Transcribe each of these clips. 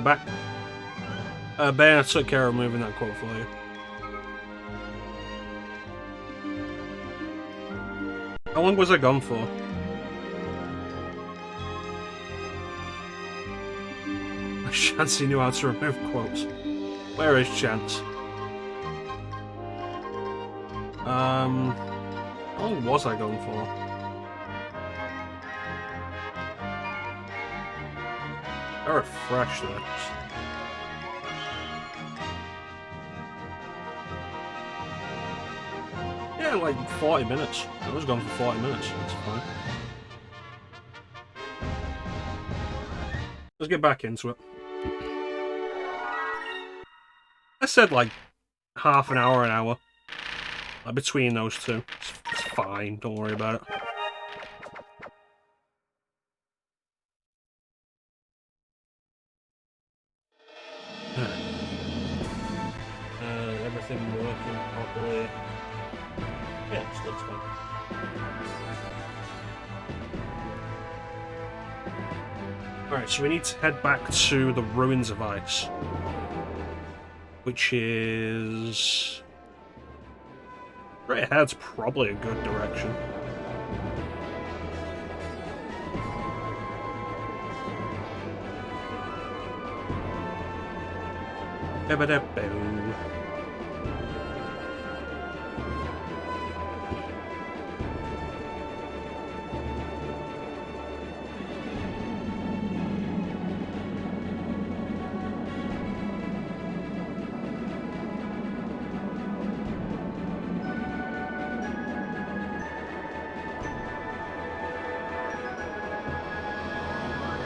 back. Ben, I took care of moving that quote for you. How long was I gone for? Chancey knew how to remove quotes. Where is Chance? How long was I gone for? I refresh this. Yeah, like 40 minutes. I was gone for 40 minutes. That's fine. Let's get back into it. I said like half an hour. Like between those two. It's fine, don't worry about it. Everything working properly. Yeah, it looks fine. Alright, so we need to head back to the Ruins of Ice. Which is... Straight ahead's probably a good direction.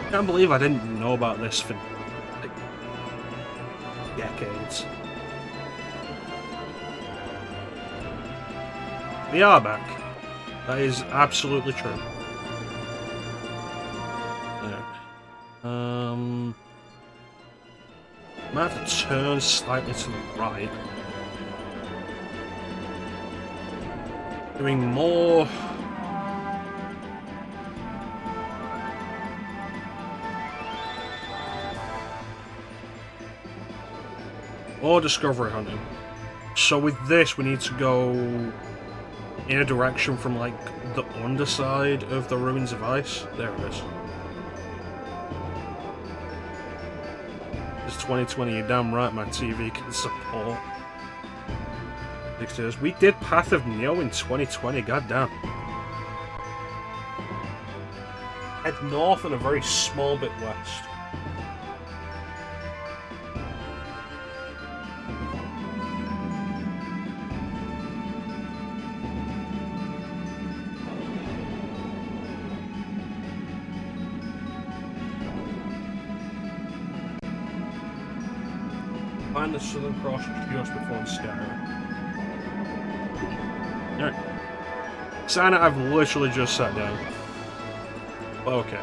I can't believe I didn't know about this for like decades. We are back. That is absolutely true. Might have to turn slightly to the right. Doing more. Or discovery hunting. So with this, we need to go in a direction from like the underside of the Ruins of Ice. There it is. It's 2020. You're damn right. My TV can support 6 years. We did Path of Neo in 2020. Goddamn. Head north and a very small bit west. Find the Southern Cross just before the Skyrim. Alright. Santa, I've literally just sat down. Okay.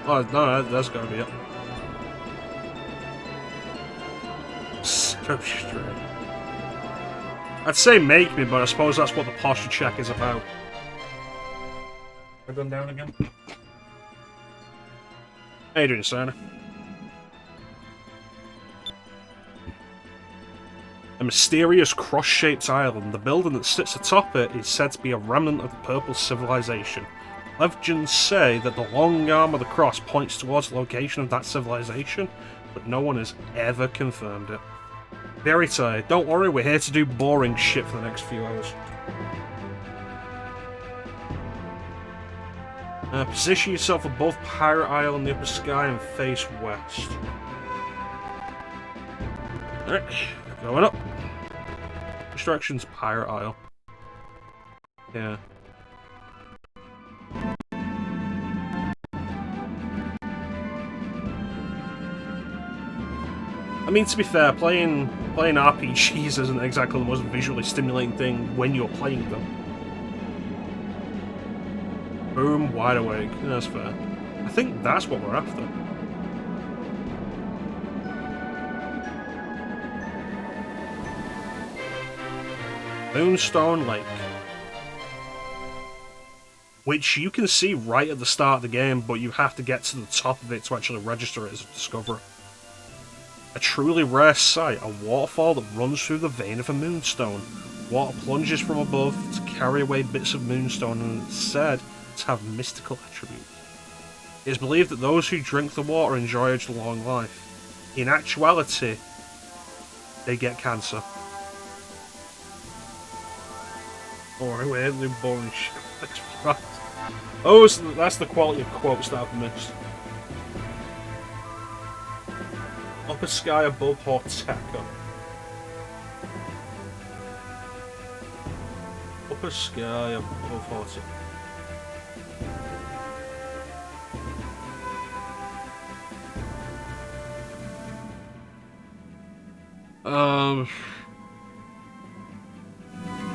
Oh, no, that's gotta be it. So straight. I'd say make me, but I suppose that's what the posture check is about. I've gone down again. How you doing, Santa? A mysterious cross-shaped island. The building that sits atop it is said to be a remnant of the Purple Civilization. Legends say that the long arm of the cross points towards the location of that civilization, but no one has ever confirmed it. Very tired. Don't worry, we're here to do boring shit for the next few hours. Position yourself above Pirate Isle in the upper sky and face west. Alright, going up. Instructions, Pirate Isle. Yeah. I mean, to be fair, playing RPGs isn't exactly the most visually stimulating thing when you're playing them. Boom, wide awake. Yeah, that's fair. I think that's what we're after. Moonstone Lake. Which you can see right at the start of the game, but you have to get to the top of it to actually register it as a discovery. A truly rare sight, a waterfall that runs through the vein of a moonstone. Water plunges from above to carry away bits of moonstone and is said to have mystical attributes. It is believed that those who drink the water enjoy a long life. In actuality, they get cancer. Alright, we're doing boring shit. Right. Oh, so that's the quality of quotes that I've missed. Upper sky above Arcadia. Upper sky above Arcadia.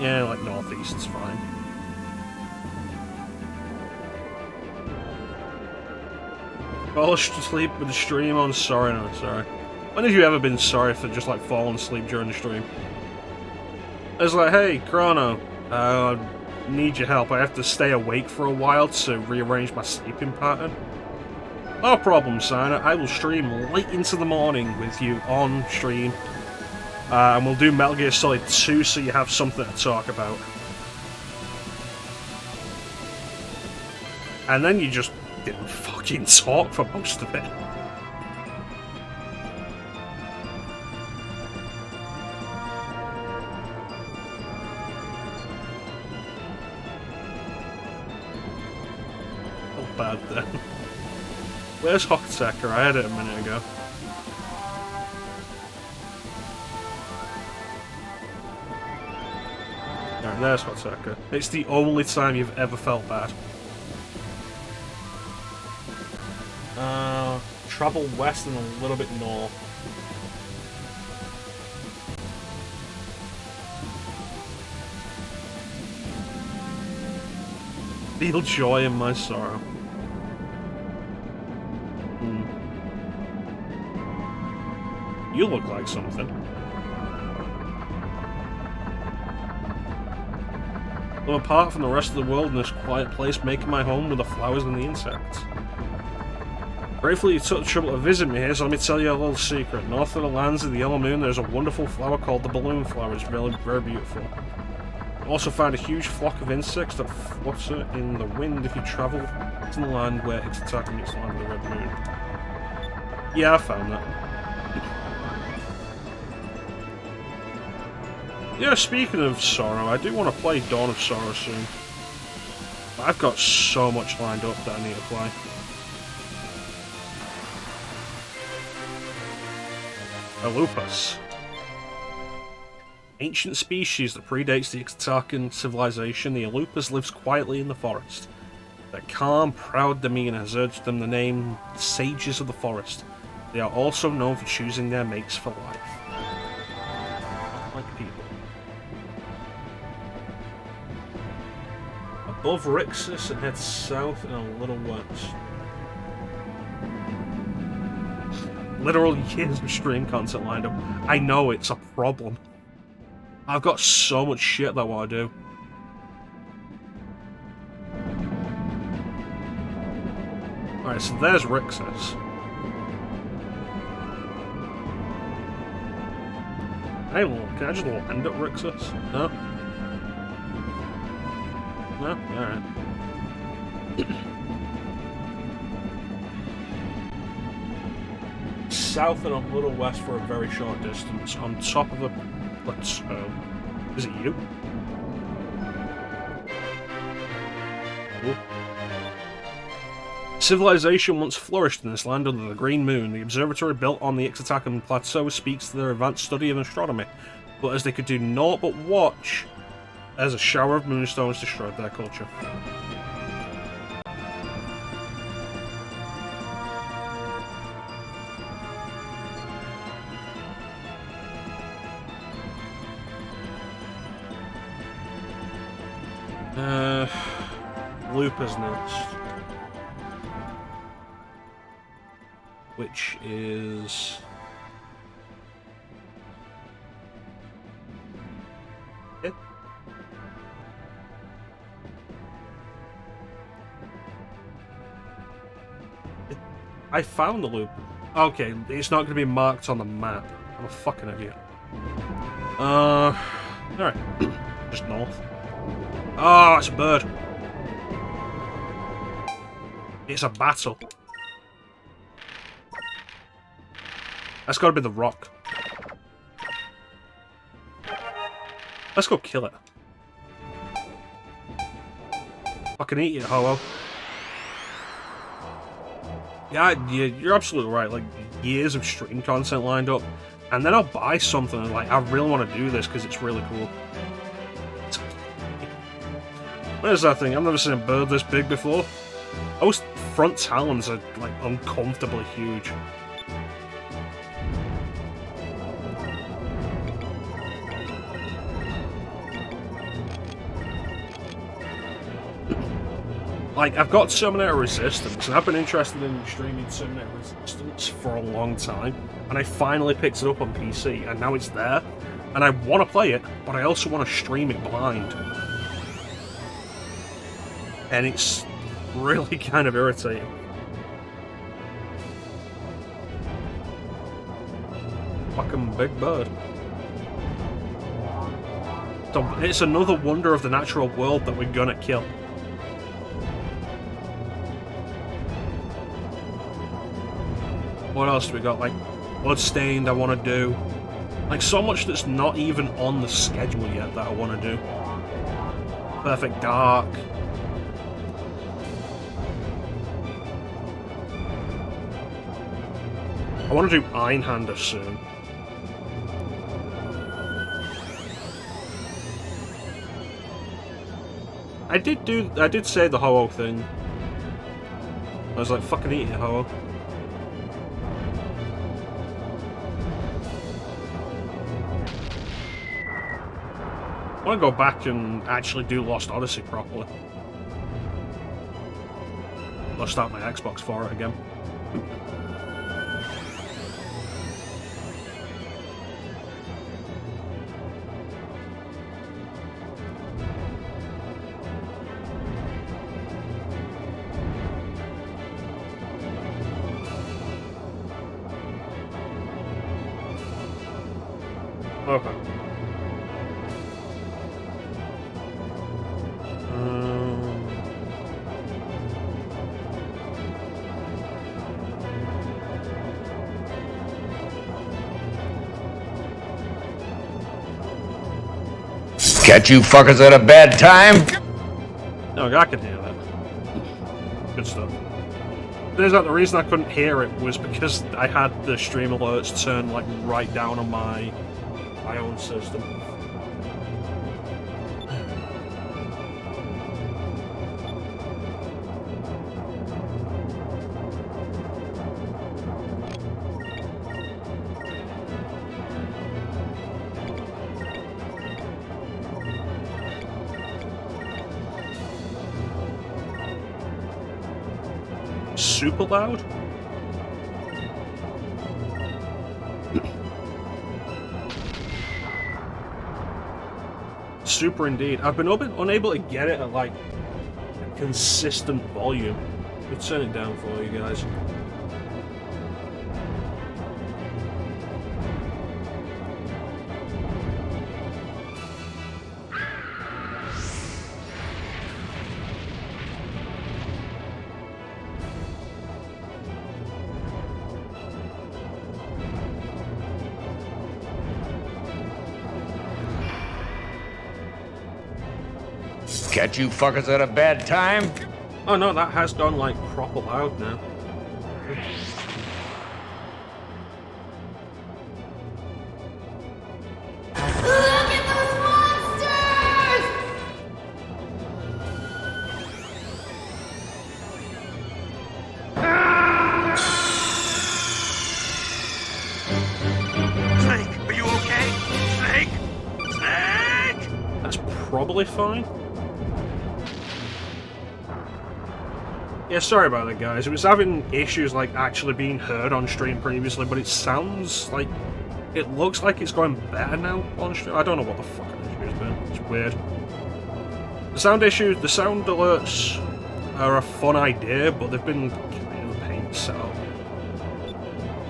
Yeah, like northeast is fine. Fall asleep with the stream on. Sorry, no, sorry. When have you ever been sorry for just like falling asleep during the stream? It's like, hey, Chrono, need your help. I have to stay awake for a while to rearrange my sleeping pattern. No problem, Signer. I will stream late into the morning with you on stream. And we'll do Metal Gear Solid 2 so you have something to talk about. And then you just didn't fucking talk for most of it. Not bad then. Where's Hocktaker? I had it a minute ago. Alright, there's Hocktaker. It's the only time you've ever felt bad. Travel west and a little bit north. Feel joy in my sorrow. You look like something. Though apart from the rest of the world in this quiet place, making my home with the flowers and the insects. Gratefully you took the trouble to visit me here, so let me tell you a little secret. North of the lands of the Yellow Moon, there's a wonderful flower called the balloon flower. It's really very beautiful. I also found a huge flock of insects that flutter in the wind if you travel to the land where it's attacking its land of the Red Moon. Yeah, I found that. Yeah, speaking of Sorrow, I do want to play Dawn of Sorrow soon. But I've got so much lined up that I need to play. A lupus. Ancient species that predates the Ixtacan civilization, the Alupus lives quietly in the forest. Their calm, proud demeanor has earned them the name Sages of the Forest. They are also known for choosing their mates for life. Not like people. Above Rixus and head south and a little west. Literal years of stream content lined up. I know, it's a problem. I've got so much shit that I want to do. Alright, so there's Rixus. Hey, can I just land at Rixus? No? No? Alright. South and a little west for a very short distance, on top of a plateau. Is it you? Ooh. Civilization once flourished in this land under the Green Moon. The observatory built on the Ixtacan Plateau speaks to their advanced study of astronomy, but as they could do naught but watch as a shower of moonstones destroyed their culture. Lupus Nest. Which is... yeah. I found the loop. Okay, it's not going to be marked on the map. I'm a fucking idiot. Alright. Just north. Oh, it's a bird. It's a battle. That's got to be the rock. Let's go kill it. Fucking eat it, Ho-Oh. Yeah, you're absolutely right. Like, years of stream content lined up, and then I'll buy something and, like, I really want to do this because it's really cool. Where's that thing? I've never seen a bird this big before. Those front talons are, like, uncomfortably huge. Like, I've got Terminator Resistance, and I've been interested in streaming Terminator Resistance for a long time, and I finally picked it up on PC, and now it's there, and I want to play it, but I also want to stream it blind. And it's really kind of irritating. Fucking big bird. It's another wonder of the natural world that we're gonna kill. What else do we got? Like, Bloodstained I want to do. Like, so much that's not even on the schedule yet that I want to do. Perfect Dark. I want to do Einhander soon. I did say the Ho-Oh thing. I was like, fucking eat it, Ho-Oh. I want to go back and actually do Lost Odyssey properly. I'll start my Xbox for it again. Okay. Catch you fuckers at a bad time? No, I can hear that. Good stuff. Turns out the reason I couldn't hear it was because I had the stream alerts turned like right down on my own system. Super loud? Super indeed. I've been unable to get it at like a consistent volume. Let me turn it down for you guys. Catch you fuckers at a bad time? Oh no, that has gone like proper loud now. Look at those monsters! Snake, are you okay? Snake? Snake? That's probably fine. Yeah, sorry about that, guys. It was having issues, like, actually being heard on stream previously, but it sounds like... It looks like it's going better now on stream. I don't know what the fucking issue has been. It's weird. The sound alerts are a fun idea, but they've been kind of a pain to set up.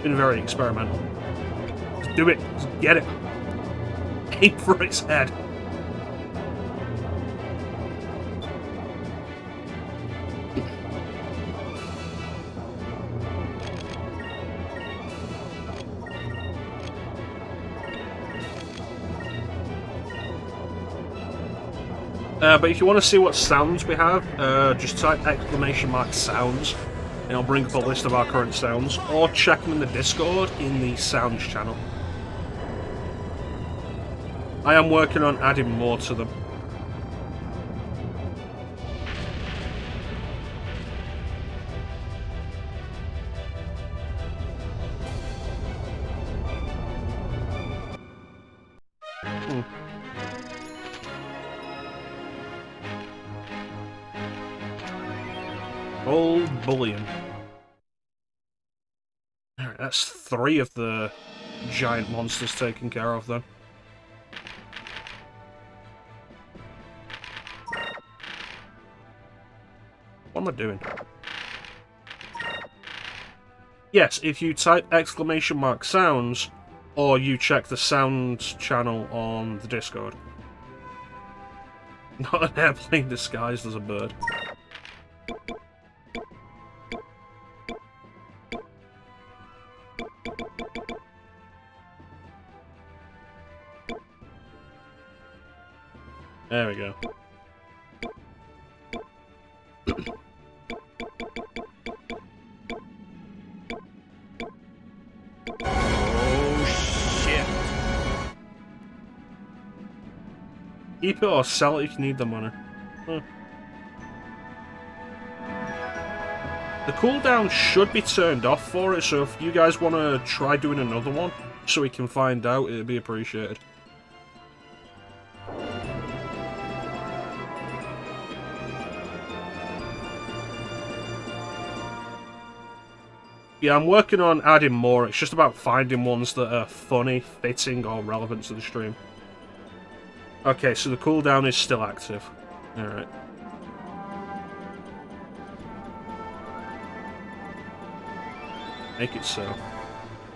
Been very experimental. Just do it. Just get it. Aim for its head. But if you want to see what sounds we have, just type !sounds and it'll bring up a list of our current sounds, or check them in the Discord in the sounds channel. I am working on adding more to them. Old bullion. Alright, that's 3 of the giant monsters taken care of then. What am I doing? Yes, if you type !sounds, or you check the sounds channel on the Discord. Not an airplane disguised as a bird. There we go. Oh, shit. Keep it or sell it if you need the money. Huh. The cooldown should be turned off for it, so if you guys want to try doing another one, so we can find out, it'd be appreciated. Yeah, I'm working on adding more. It's just about finding ones that are funny, fitting, or relevant to the stream. Okay, so the cooldown is still active. Alright. Make it so.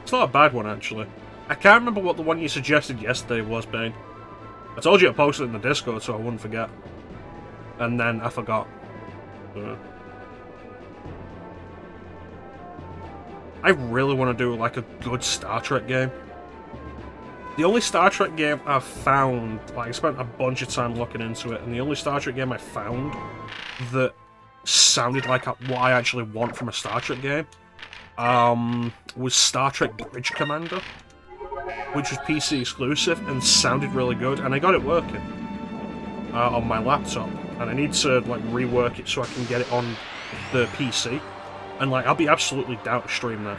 It's not a bad one, actually. I can't remember what the one you suggested yesterday was, Bane. I told you to post it in the Discord so I wouldn't forget. And then I forgot. I really want to do like a good Star Trek game. The only Star Trek game I've found, like I spent a bunch of time looking into it, and the only Star Trek game I found that sounded like what I actually want from a Star Trek game was Star Trek Bridge Commander, which was PC exclusive and sounded really good, and I got it working on my laptop, and I need to like rework it so I can get it on the PC. And like, I'll be absolutely down to stream that.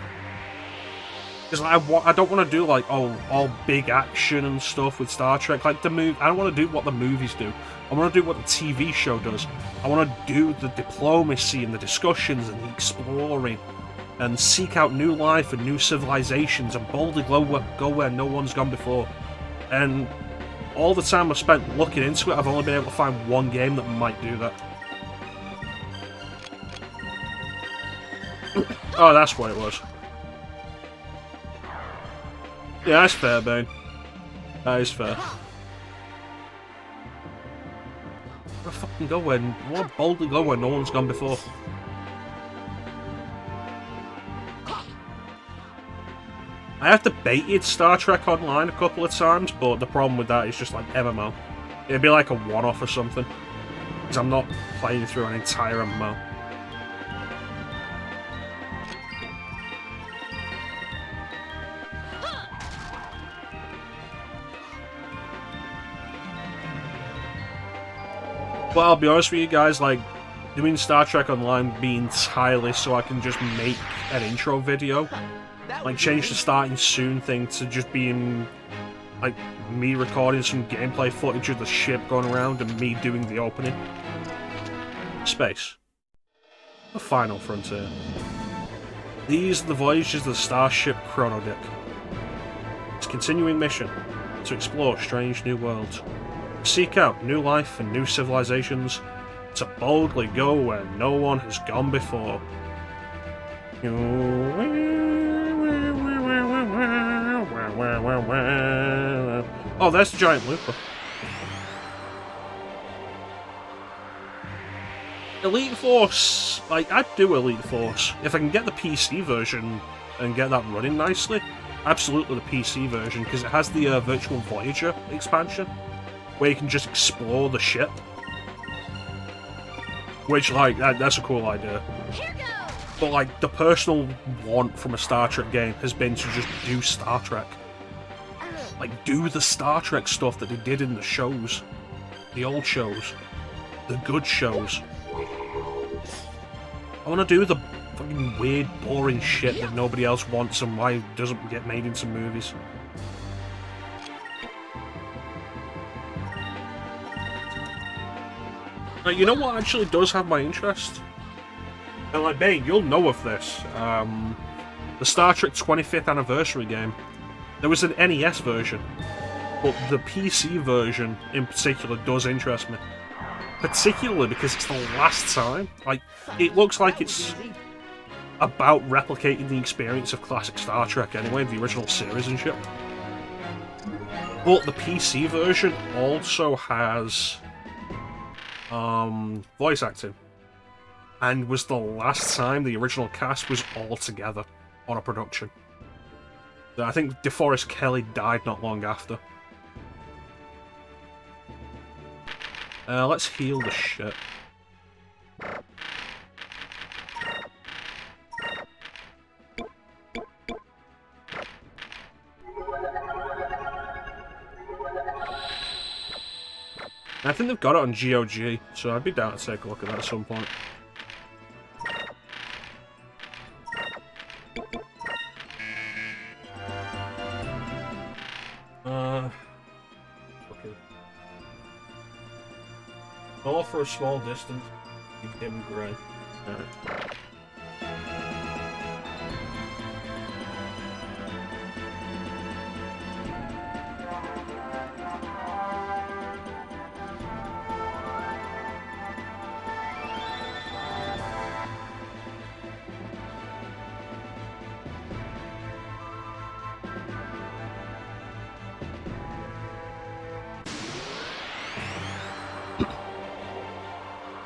Because like, I don't want to do like, all big action and stuff with Star Trek. Like, I don't want to do what the movies do. I want to do what the TV show does. I want to do the diplomacy and the discussions and the exploring. And seek out new life and new civilizations and boldly go where no one's gone before. And all the time I've spent looking into it, I've only been able to find one game that might do that. Oh, that's what it was. Yeah, that's fair, Bane. That is fair. I wanna fucking go where... I wanna boldly go where no one's gone before. I have debated Star Trek Online a couple of times, but the problem with that is just like MMO. It'd be like a one-off or something. Because I'm not playing through an entire MMO. But I'll be honest with you guys, like, doing Star Trek Online be entirely so I can just make an intro video. Like, change the starting soon thing to just being, like, me recording some gameplay footage of the ship going around and me doing the opening. Space. The final frontier. These are the voyages of the starship Chrono Dick. Its continuing mission, to explore strange new worlds. Seek out new life and new civilizations, to boldly go where no one has gone before. Oh, there's the giant looper. Elite Force, like, I'd do Elite Force. If I can get the PC version and get that running nicely, absolutely the PC version, because it has the Virtual Voyager expansion, where you can just explore the ship. Which, like, that's a cool idea. But, like, the personal want from a Star Trek game has been to just do Star Trek. Like, do the Star Trek stuff that they did in the shows. The old shows. The good shows. I want to do the fucking weird, boring shit that nobody else wants and why it doesn't get made into movies. Now, you know what actually does have my interest? And like, Bane, you'll know of this. The Star Trek 25th anniversary game. There was an NES version, but the PC version in particular does interest me. Particularly because it's the last time. Like, it looks like it's about replicating the experience of classic Star Trek anyway, the original series and shit. But the PC version also has voice acting. And was the last time the original cast was all together on a production. I think DeForest Kelley died not long after. Let's heal the shit. I think they've got it on GOG, so I'd be down to take a look at that at some point. Okay. All for a small distance, dim grey. Alright.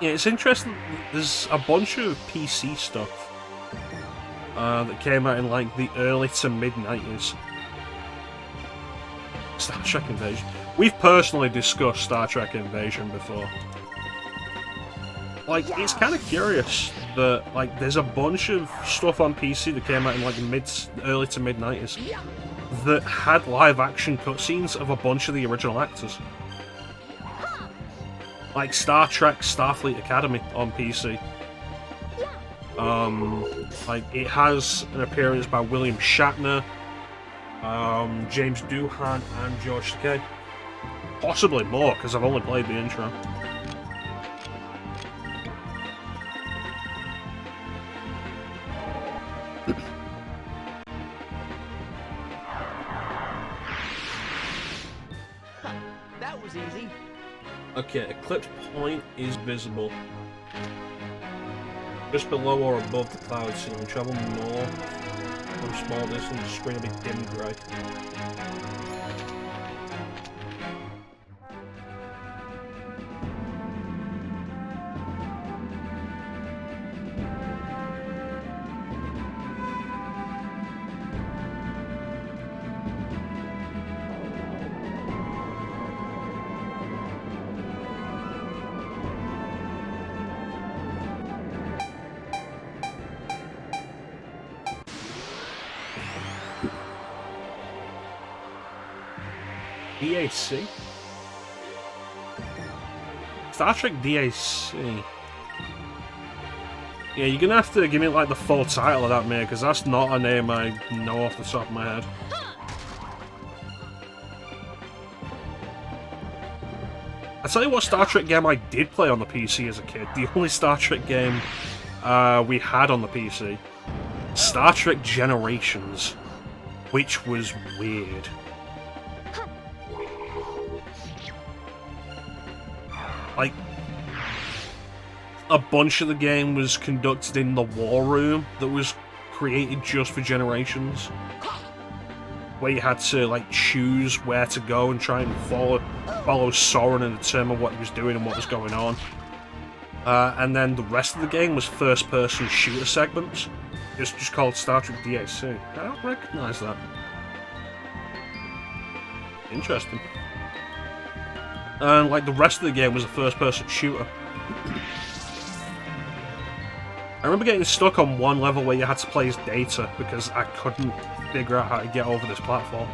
Yeah, it's interesting. There's a bunch of PC stuff that came out in like the early to mid 90s. Star Trek Invasion. We've personally discussed Star Trek Invasion before. Like, it's kind of curious that like there's a bunch of stuff on PC that came out in like the early to mid 90s that had live action cutscenes of a bunch of the original actors. Like Star Trek Starfleet Academy on PC. Like, it has an appearance by William Shatner, James Doohan, and George Takei. Possibly more, because I've only played the intro. That was easy. Okay, Eclipse Point is visible. Just below or above the cloud ceiling. Travel north from a small distance, the screen will be dim grey. DAC? Star Trek DAC. Yeah, you're gonna have to give me like the full title of that, mate, because that's not a name I know off the top of my head. I tell you what Star Trek game I did play on the PC as a kid. The only Star Trek game we had on the PC. Star Trek Generations. Which was weird. Like, a bunch of the game was conducted in the war room that was created just for Generations. where you had to like choose where to go and try and follow Soren and determine what he was doing and what was going on. And then the rest of the game was first-person shooter segments. It's just called Star Trek DAC. I don't recognise that. Interesting. And like the rest of the game was a first-person shooter. I remember getting stuck on one level where you had to play as Data because I couldn't figure out how to get over this platform.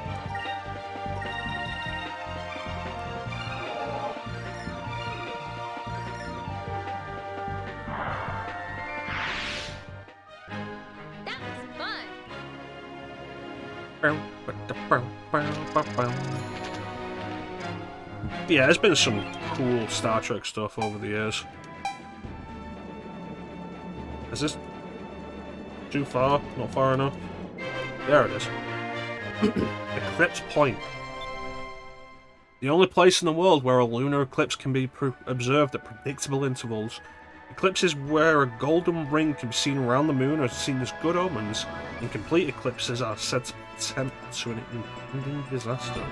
That was fun. Yeah, there's been some cool Star Trek stuff over the years. Is this too far? Not far enough? There it is. Eclipse Point. The only place in the world where a lunar eclipse can be observed at predictable intervals. Eclipses where a golden ring can be seen around the moon are seen as good omens, and complete eclipses are said to tempt to an impending disaster.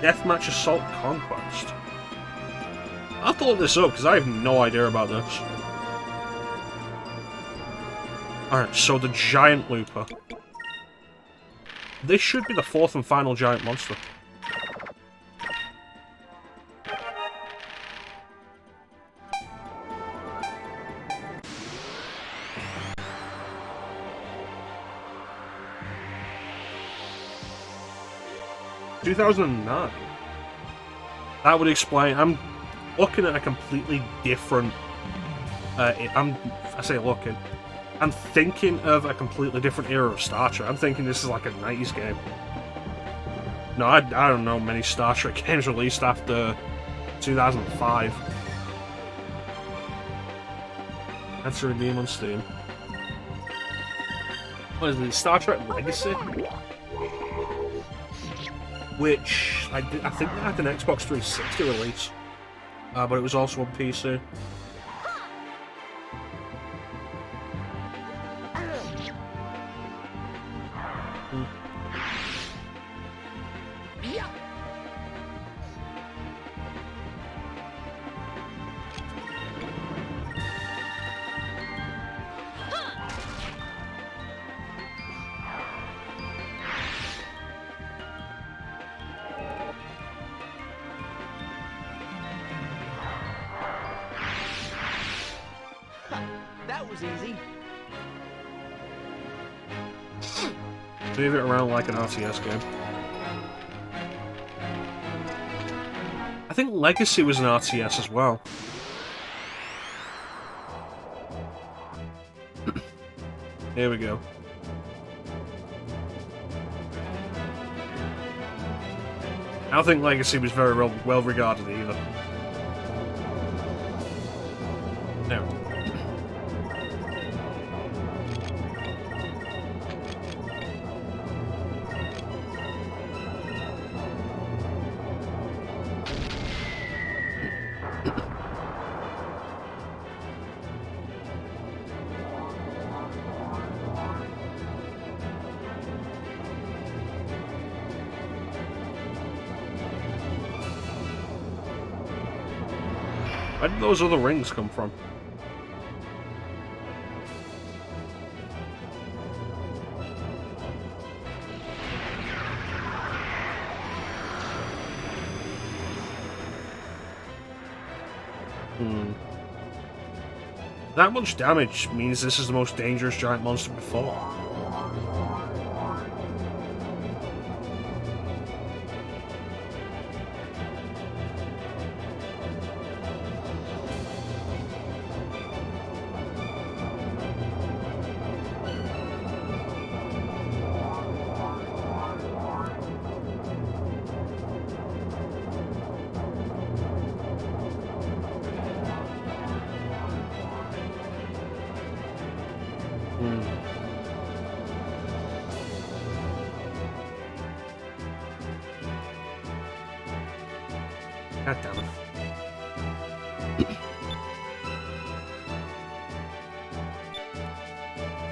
Deathmatch Assault Conquest. I have to look this up because I have no idea about this. Alright, so the Giant Looper. This should be the fourth and final giant monster. (2009). That would explain. I'm looking at a completely different. I say looking. I'm thinking of a completely different era of Star Trek. I'm thinking this is like a 90s game. No, I don't know many Star Trek games released after 2005. That's a redeem on Steam. What is it? Star Trek Legacy? Which I think they had an Xbox 360 release, but it was also on PC. That was easy. Move it around like an RTS game. I think Legacy was an RTS as well. Here we go. I don't think Legacy was very well regarded either. No. Where did those other rings come from? That much damage means this is the most dangerous giant monster before. God damn it.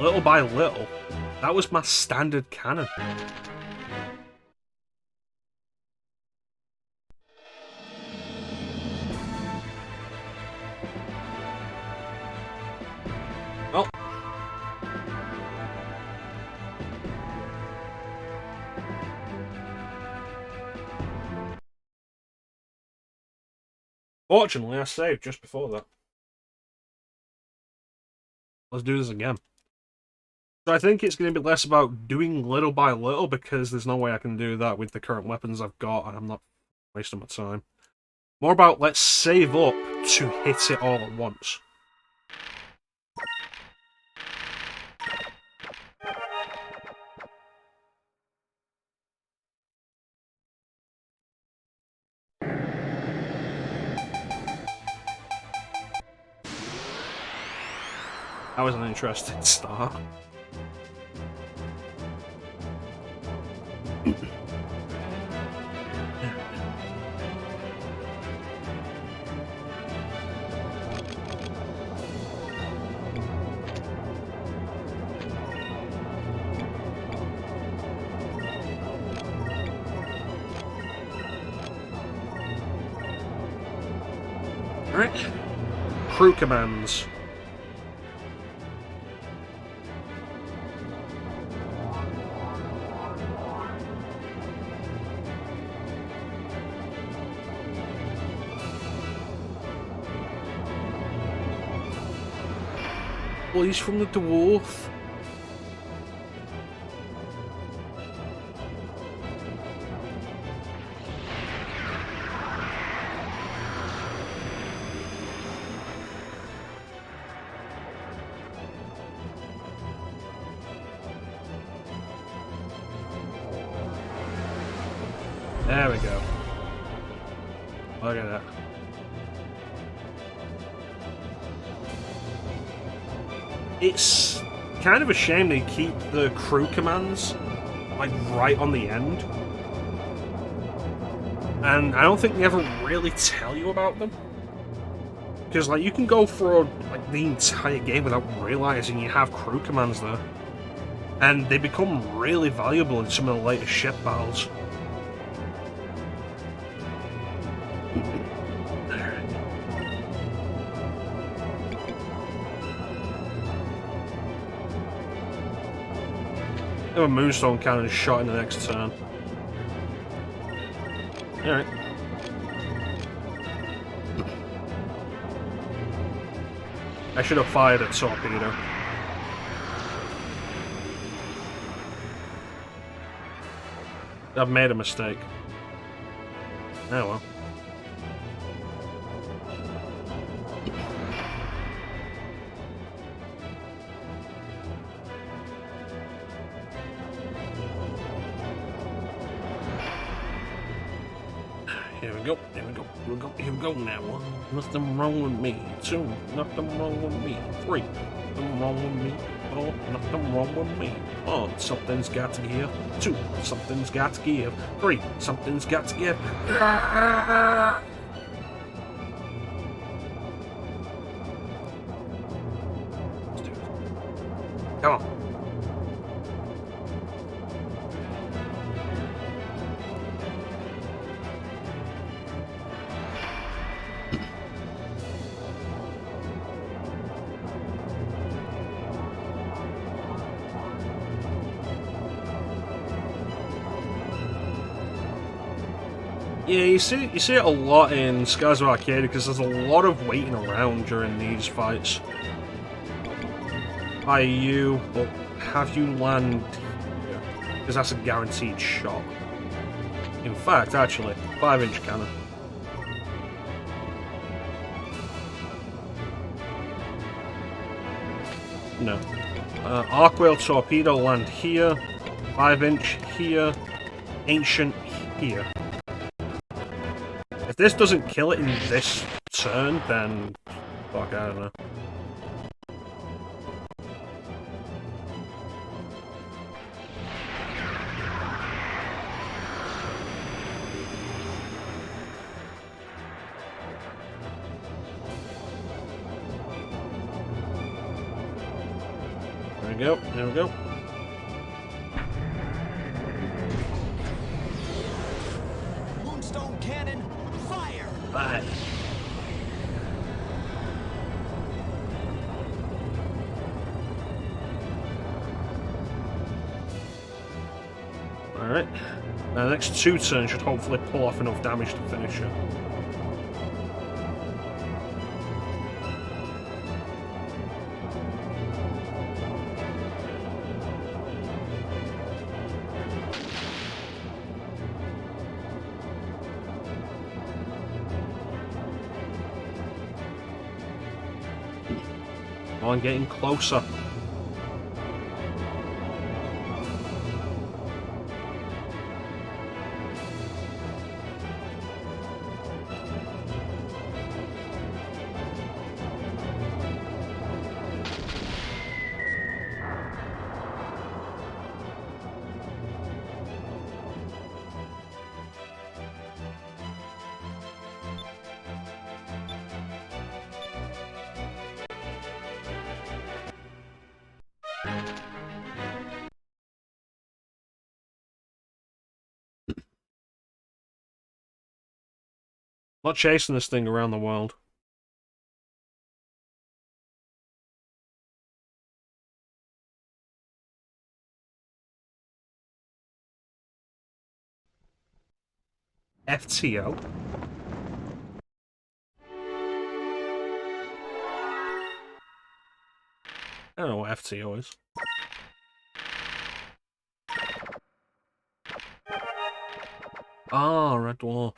Little by little. That was my standard cannon. Well. Fortunately, I saved just before that. Let's do this again. So I think it's going to be less about doing little by little, because there's no way I can do that with the current weapons I've got, and I'm not wasting my time. More about let's save up to hit it all at once. That was an interesting start. Alright. Crew commands. Well, he's from the dwarf. There we go. Look at that. It's kind of a shame they keep the crew commands like right on the end. And I don't think they ever really tell you about them. Because like you can go for like the entire game without realizing you have crew commands there. And they become really valuable in some of the later ship battles. A moonstone cannon shot in the next turn. Alright. I should have fired a torpedo. I've made a mistake. Oh well. Here we go, here we go, here we go, here we go now. Nothing wrong with me. 2, nothing wrong with me. 3, nothing wrong with me. 4, nothing wrong with me. Oh, something's got to give. 2, something's got to give. 3, something's got to give. Let's do it. Come on. Yeah, you see it a lot in Skies of Arcadia because there's a lot of waiting around during these fights. By you, but have you land here, because that's a guaranteed shot. In fact, actually, 5-inch cannon. No. Arc Whale Torpedo land here, 5-inch here, Ancient here. If this doesn't kill it in this turn, then fuck, I don't know. There we go, there we go. Bye. Alright. Now the next 2 turns should hopefully pull off enough damage to finish it. I'm getting closer. Not chasing this thing around the world. FTO. I don't know what FTO is. Ah, Red Dwarf.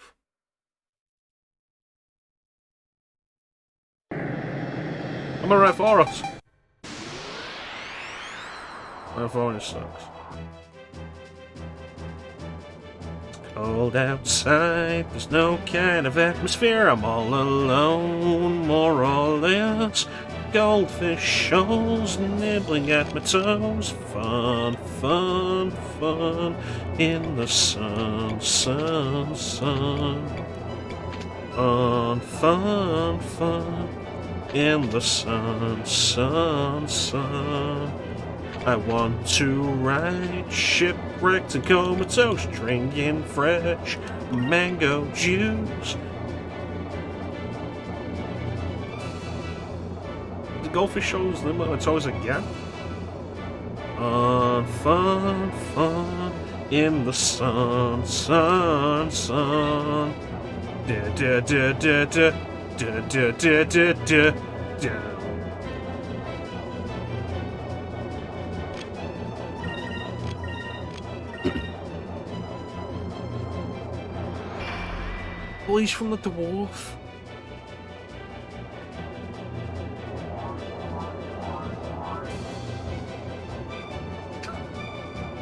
I'm a Red Forest. Red Forest sucks. Cold outside, there's no kind of atmosphere. I'm all alone, more or less. Goldfish shoals nibbling at my toes. Fun, fun, fun in the sun, sun, sun. Fun, fun, fun in the sun, sun, sun. I want to ride shipwrecked and comatose, drinking fresh mango juice. The goldfish shows them on my toes again. Fun, fun in the sun, sun, sun. Da da da da da da da da da da da. Well, he's from the dwarf.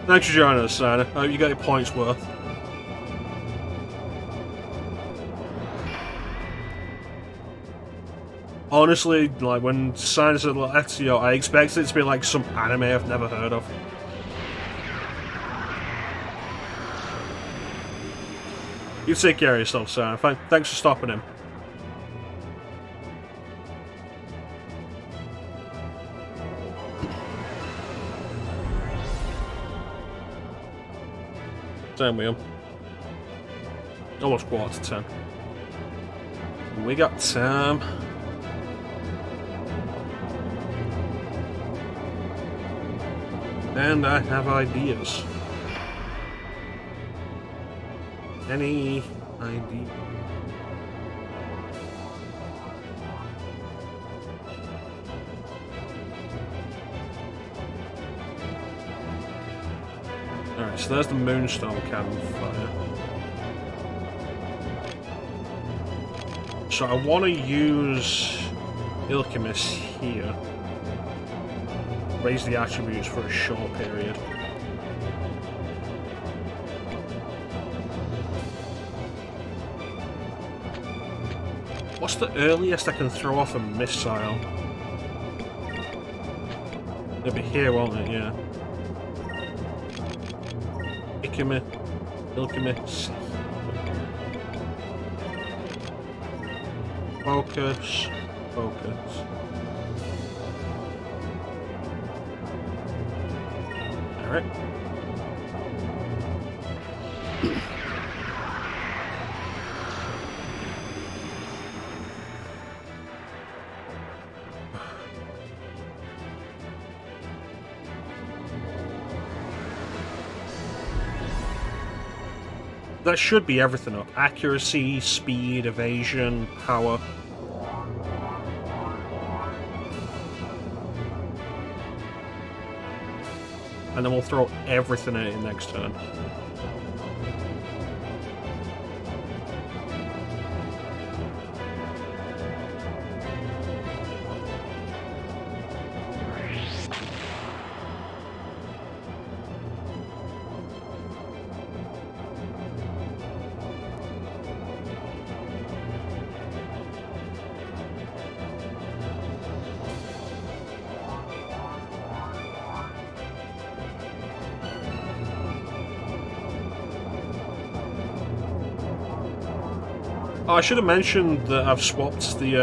Thanks for joining us, Sana. I hope you got your points worth. Honestly, like when Sana said FTO, I expected it to be like some anime I've never heard of. You take care of yourself, Sana. Thanks for stopping him. Same with him. Almost 9:45. We got time. And I have ideas. Any idea? Alright, so there's the Moonstone Cannon fire. So I want to use Alchemist here. Raise the attributes for a short period. What's the earliest I can throw off a missile? It'll be here, won't it? Yeah. Alchemist. Focus. Focus. Alright. that should be everything up. Accuracy, speed, evasion, power. And then we'll throw everything at it next turn. Oh, I should have mentioned that I've swapped the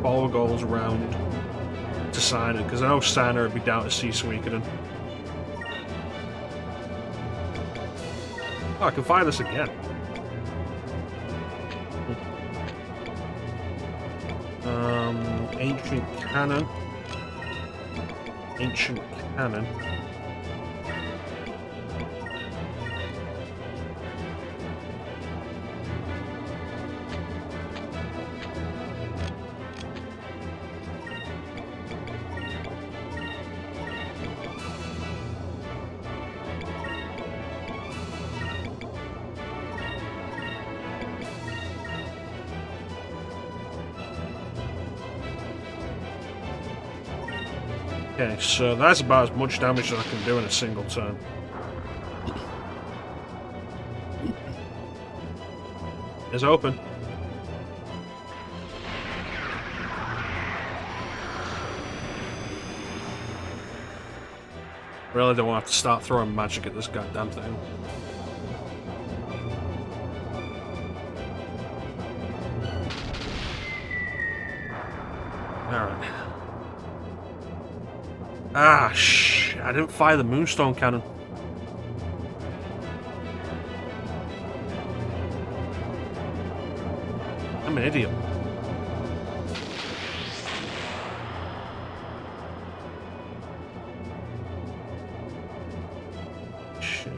follow goals around to Signer, because I know Signer would be down to see Suikoden. Oh, I can fire this again. Ancient Cannon. Ancient Cannon. Okay, so that's about as much damage as I can do in a single turn. It's open. Really don't want to have to start throwing magic at this goddamn thing. Alright. Ah, I didn't fire the Moonstone Cannon. I'm an idiot. Shit.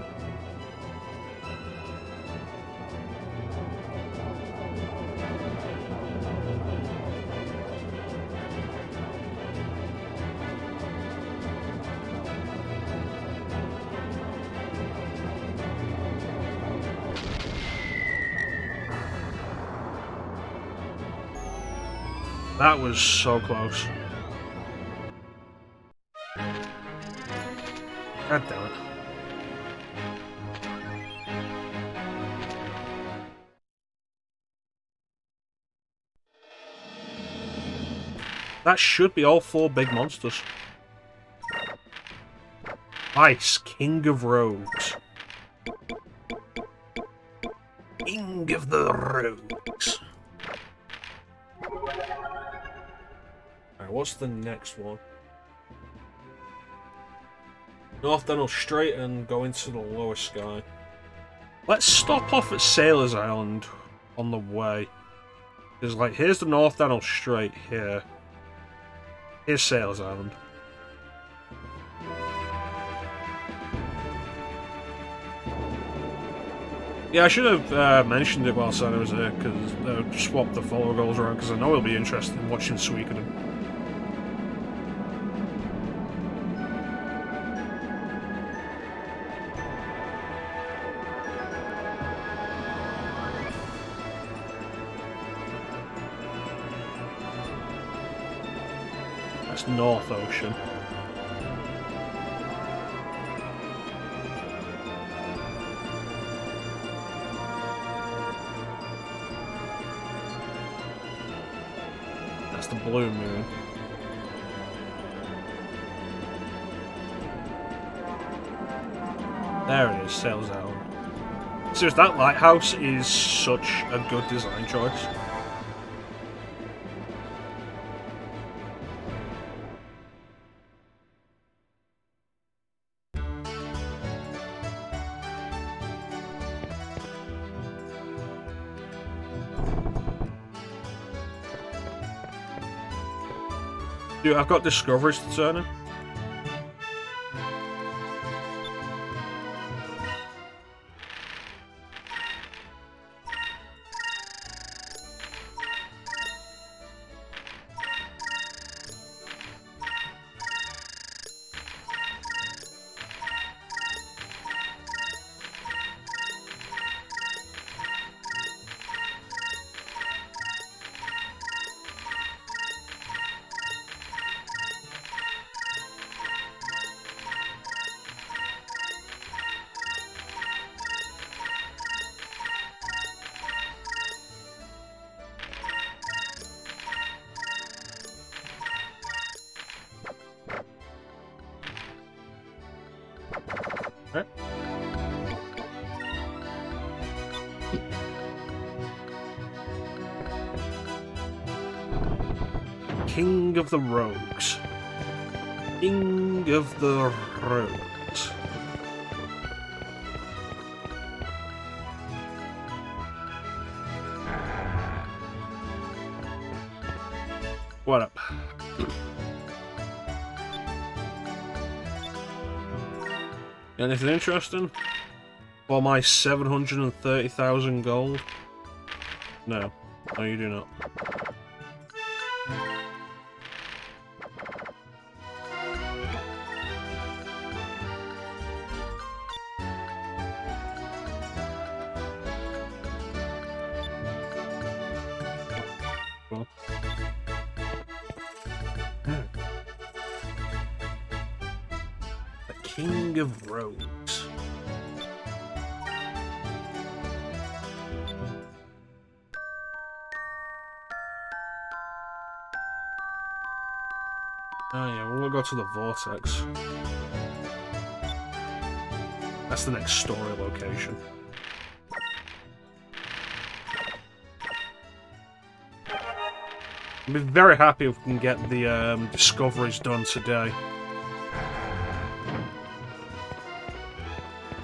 That was so close. God damn it. That should be all 4 big monsters. Nice, King of Rogues. King of the Rogues. Alright, what's the next one? North Dental straight and go into the lower sky. Let's stop off at Sailor's Island on the way. Because, like, here's the North Dental straight here. Here's Sailor's Island. Yeah, I should have mentioned it whilst I was there, because swapped the follow goals around, because I know he'll be interested in watching Suikoden. That's North Ocean. That's the Blue Moon. There it is, Sailor's Island. Seriously, that lighthouse is such a good design choice. Dude, I've got discoveries to turn in. King of the Rogues. King of the Rogues. What up? Anything interesting? For my 730,000 gold? No. No, you do not. Well. The King of Rogues. Oh yeah, we'll go to the Vortex. That's the next story location. I'd be very happy if we can get the discoveries done today.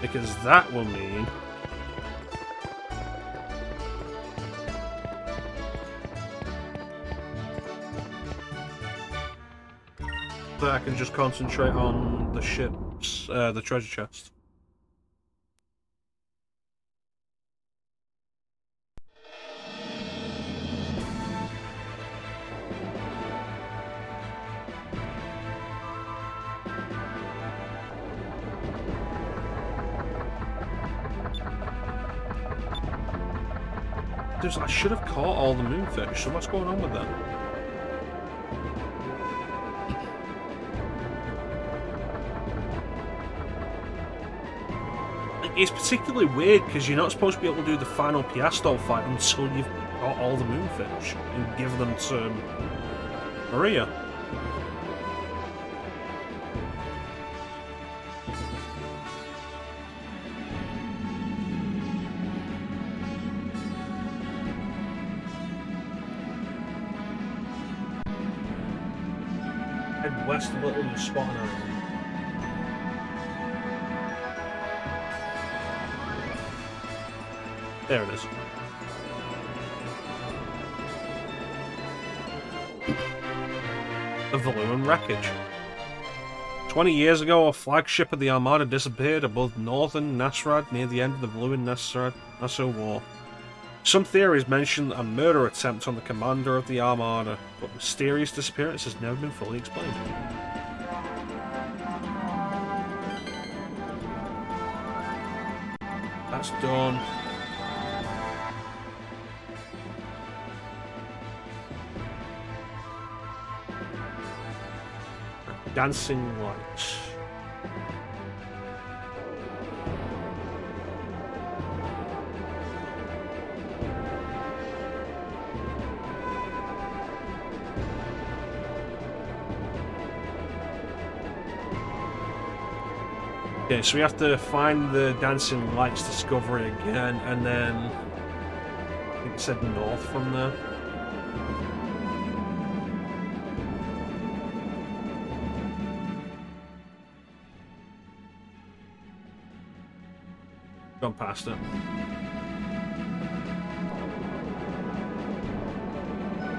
Because that will mean... that I can just concentrate on the ships, the treasure chest. I should have caught all the moonfish, so what's going on with them? It's particularly weird because you're not supposed to be able to do the final Piasto fight until you've got all the moonfish and give them to Maria. Head west a little, you spot an island. There it is. The Valuan wreckage. 20 years ago, a flagship of the Armada disappeared above northern Nasrad near the end of the Valuan Nassau War. Some theories mention a murder attempt on the commander of the Armada, but mysterious disappearance has never been fully explained. That's done. Dancing lights. Okay, so we have to find the dancing lights discovery again, and then I think it said north from there. Gone past it.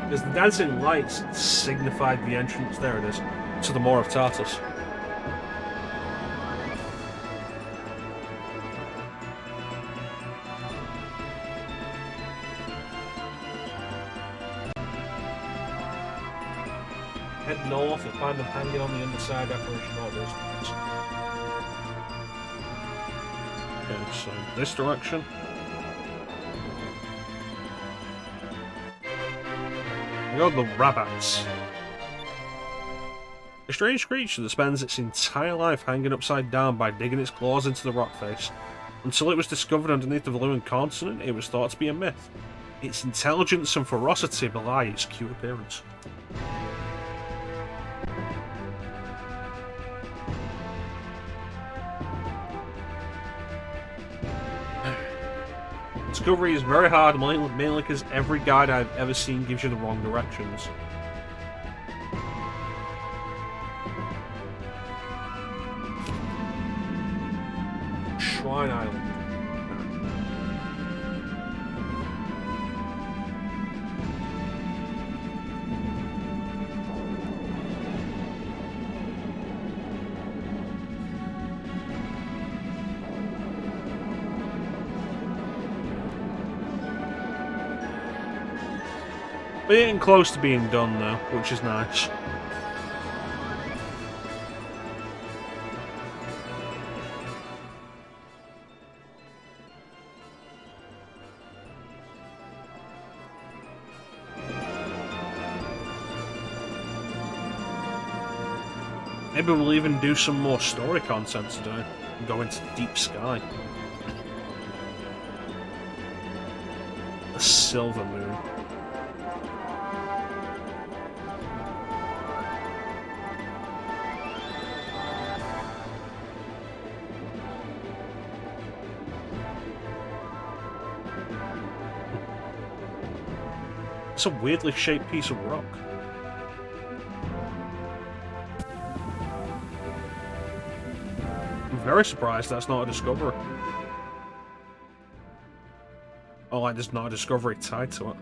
Because the dancing lights signified the entrance, there it is, to the Maw of Tartus. Head north and find them hanging on the underside apparition orders. Okay, so this direction. We got the rabbits. A strange creature that spends its entire life hanging upside down by digging its claws into the rock face. Until it was discovered underneath the Valuan continent, it was thought to be a myth. Its intelligence and ferocity belie its cute appearance. Discovery is very hard, mainly because every guide I've ever seen gives you the wrong directions. We're getting close to being done now, which is nice. Maybe we'll even do some more story content today and go into Deep Sky. The Silver Moon. It's a weirdly shaped piece of rock. I'm very surprised that's not a discovery. Oh, like there's not a discovery tied to it.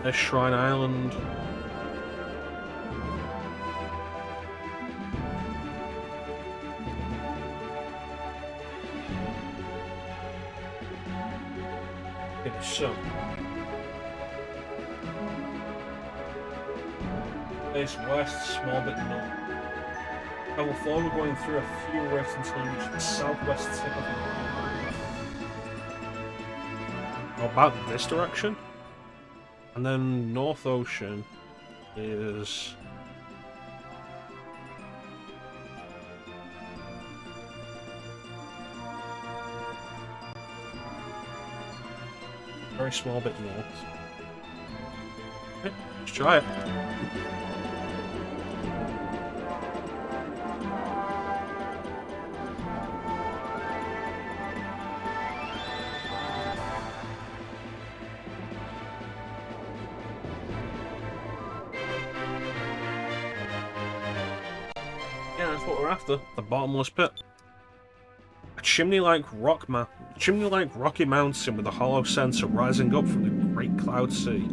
There's Shrine Island. Okay, so place west, small bit north. Travel forward, going through a few rifts until you reach the southwest tip of the island. About this direction? And then North Ocean is... very small bit north. Okay, let's try it. Yeah, that's what we're after. The bottomless pit. A chimney-like rocky mountain with a hollow centre rising up from the great cloud sea.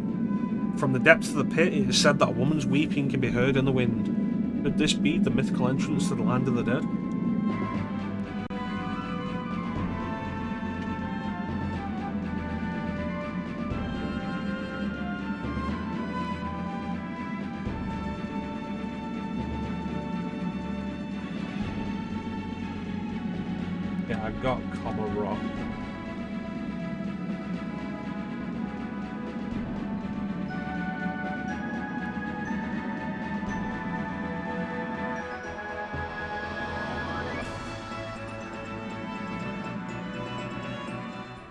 From the depths of the pit, it is said that a woman's weeping can be heard in the wind. Could this be the mythical entrance to the land of the dead? Yeah, I got Comma Rock.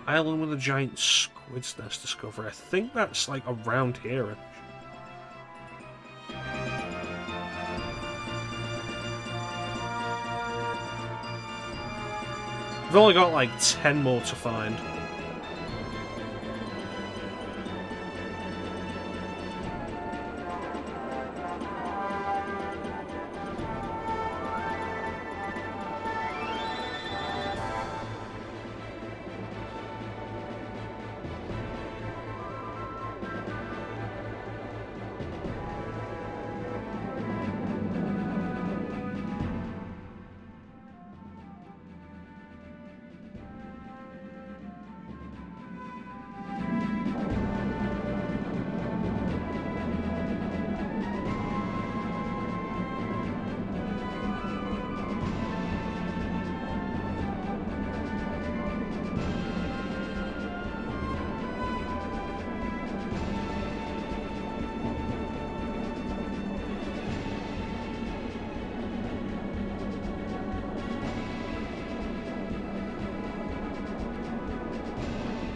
Island with a giant squid's nest discovery. I think that's like around here. We've only got like 10 more to find.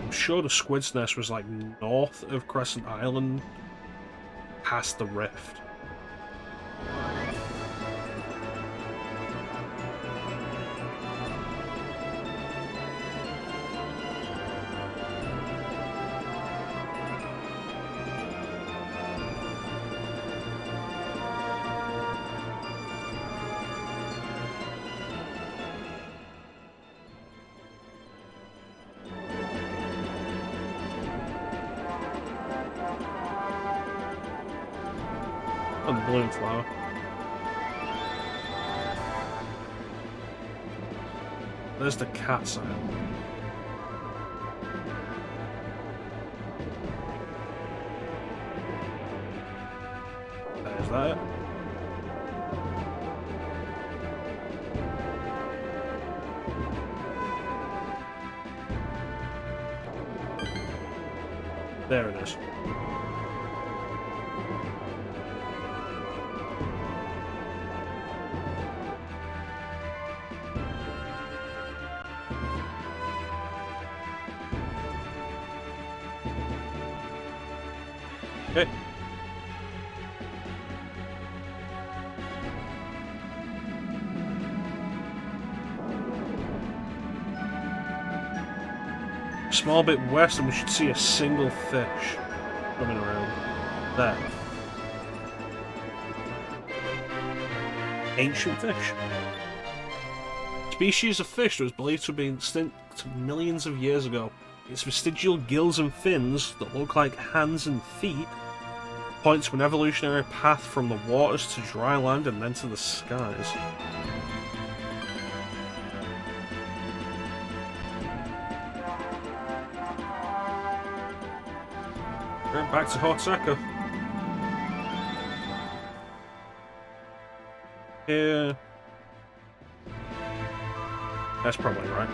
I'm sure the squid's nest was like north of Crescent Island, past the rift. And the bloom flower. There's the cat's eye. Is that it? There it is. Okay. Small bit west and we should see a single fish coming around. There. Ancient fish. Species of fish that was believed to have been extinct millions of years ago. Its vestigial gills and fins that look like hands and feet point to an evolutionary path from the waters to dry land and then to the skies. Right, back to Arcadia. Yeah. That's probably right.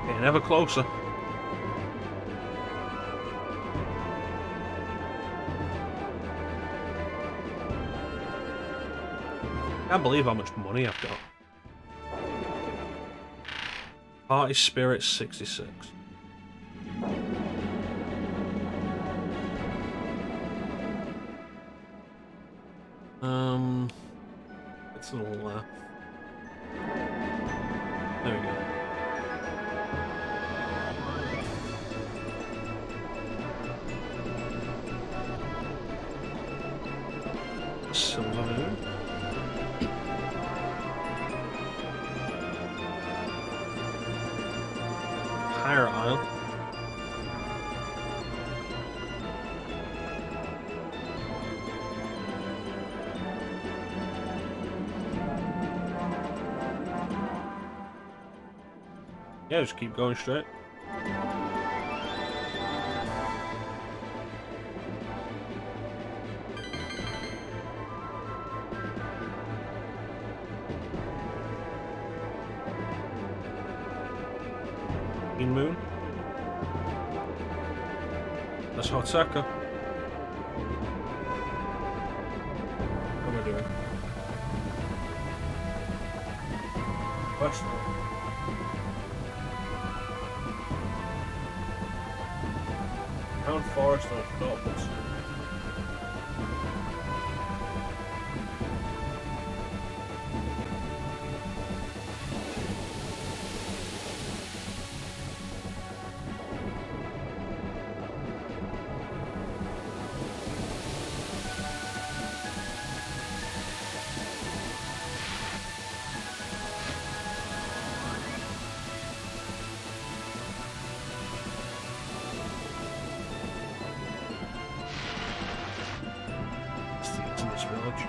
Getting ever closer. Can't believe how much money I've got. Party Spirit 66. It's a little there we go. Silver moon. Pirate Isle. Yeah, just keep going straight. Green Moon. That's Arcadia. What am I doing? West. Town Forest of Northwoods. Village.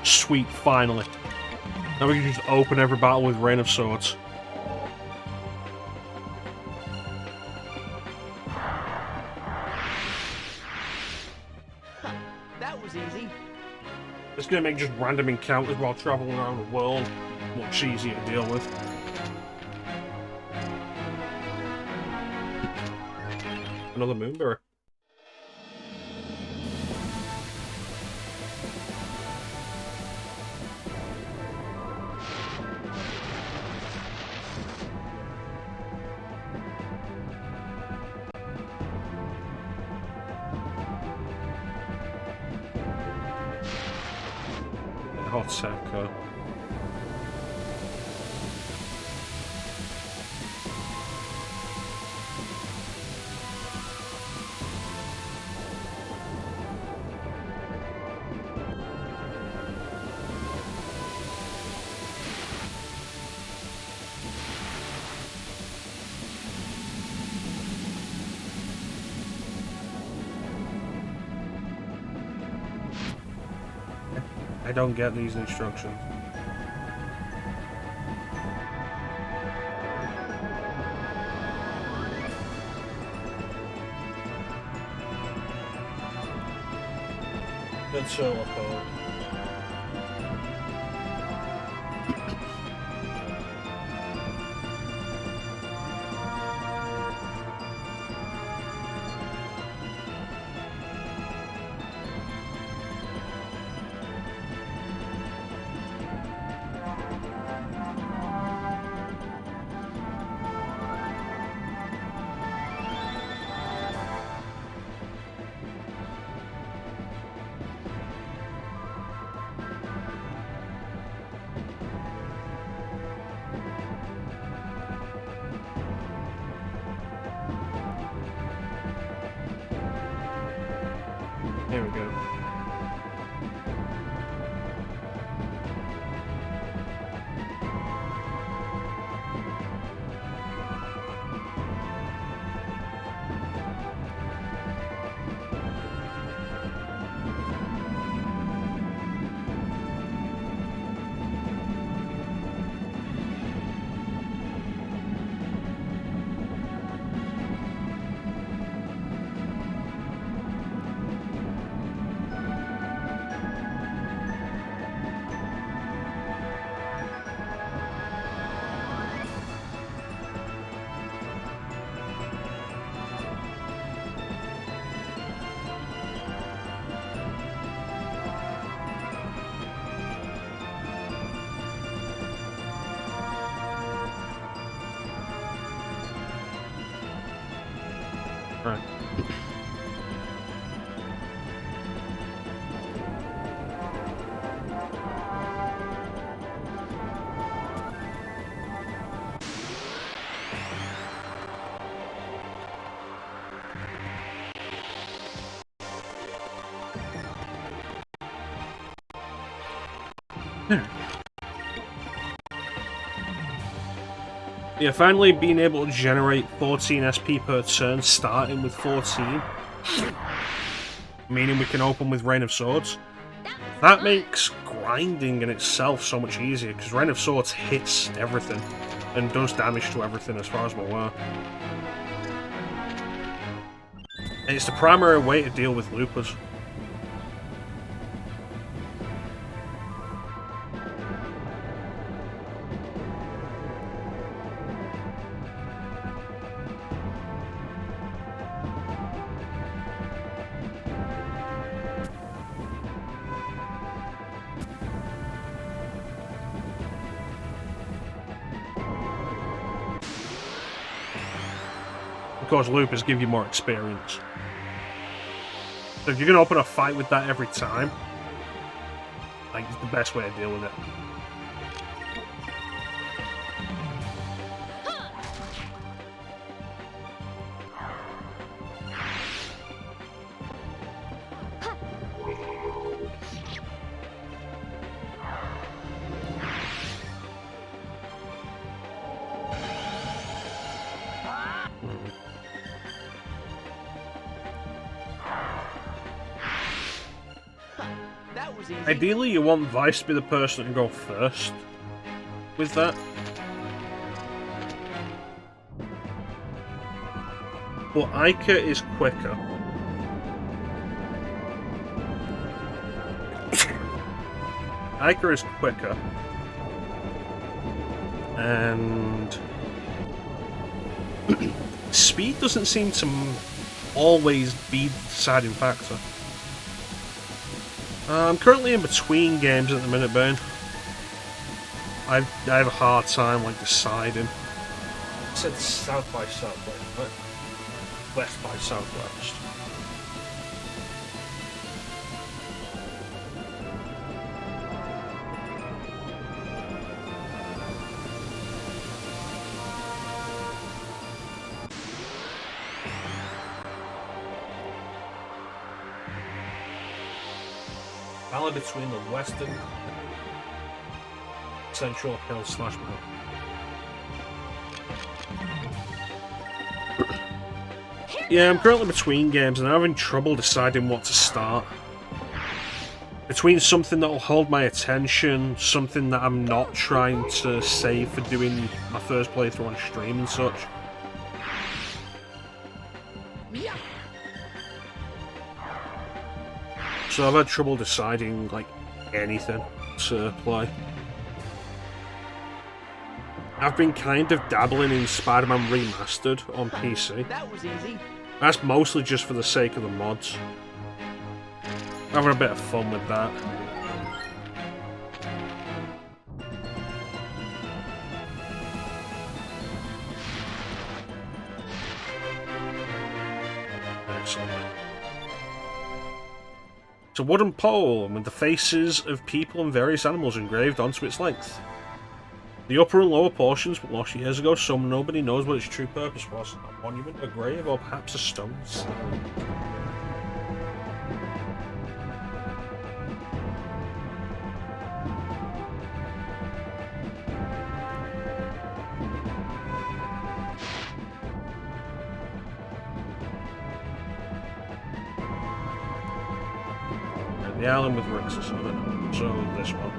Sweet, finally. Now we can just open every battle with Rain of Swords. That was easy. It's going to make just random encounters while traveling around the world much easier to deal with. Another moonberry. Hot sector. I don't get these instructions. That's so appalled. Here we go. Right. Yeah, finally being able to generate 14 SP per turn, starting with 14, meaning we can open with Rain of Swords. That makes grinding in itself so much easier, because Rain of Swords hits everything, and does damage to everything as far as I'm aware. And it's the primary way to deal with loopers. Of course, loopers give you more experience. So if you're going to open a fight with that every time, like, it's the best way to deal with it. That was easy. Ideally, you want Vice to be the person to go first with that. But Ica is quicker. Ica is quicker. And speed doesn't seem to always be the deciding factor. I'm currently in between games at the minute, Bane. I have a hard time like deciding. I said south by southwest, right? West by southwest. Valley between the western and central hill / mountain. Yeah, I'm currently between games and I'm having trouble deciding what to start. Between something that will hold my attention, something that I'm not trying to save for doing my first playthrough on stream and such. So I've had trouble deciding, like, anything to play. I've been kind of dabbling in Spider-Man Remastered on PC. That was easy. That's mostly just for the sake of the mods. Having a bit of fun with that. Excellent. It's a wooden pole with the faces of people and various animals engraved onto its length. The upper and lower portions were lost years ago, so nobody knows what its true purpose was. A monument, a grave, or perhaps a stone slab. And the island with Rixus on it, so this one.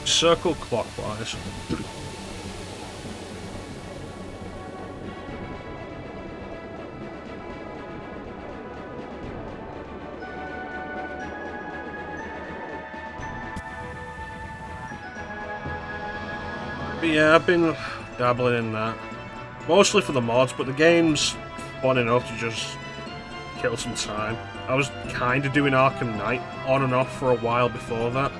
Circle clockwise. But yeah, I've been dabbling in that. Mostly for the mods, but the game's fun enough to just kill some time. I was kind of doing Arkham Knight on and off for a while before that.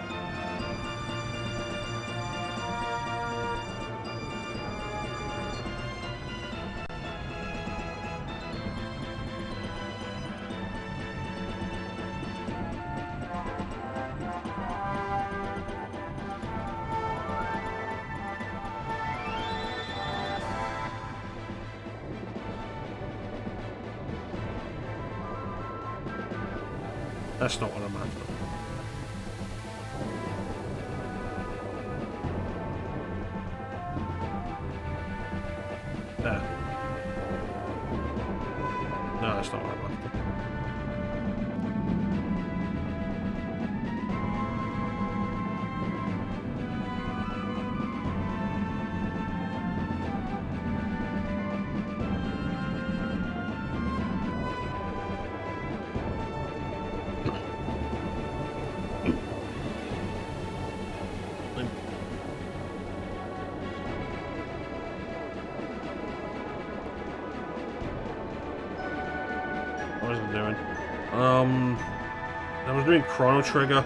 That's not what I'm after. There. No, that's not what I'm after. What was I doing? I was doing Chrono Trigger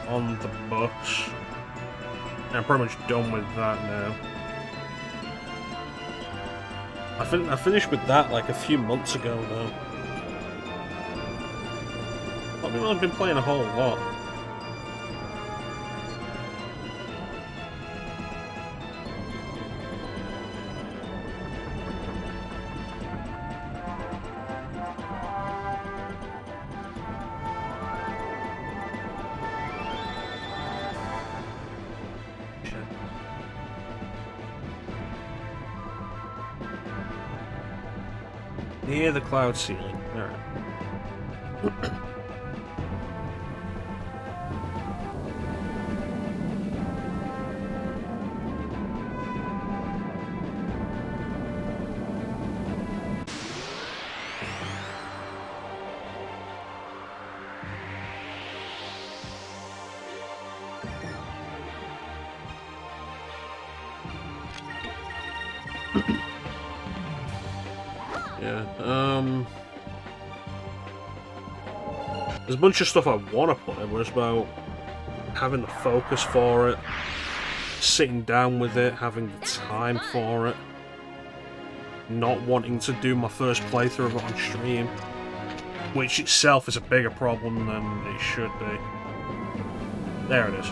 on the bus. I'm pretty much done with that now. I finished with that like a few months ago though. I mean, I've been playing a whole lot. Near the cloud ceiling. Alright. Yeah, there's a bunch of stuff I want to put in, but it's about having the focus for it, sitting down with it, having the time for it, not wanting to do my first playthrough of it on stream, which itself is a bigger problem than it should be. There it is.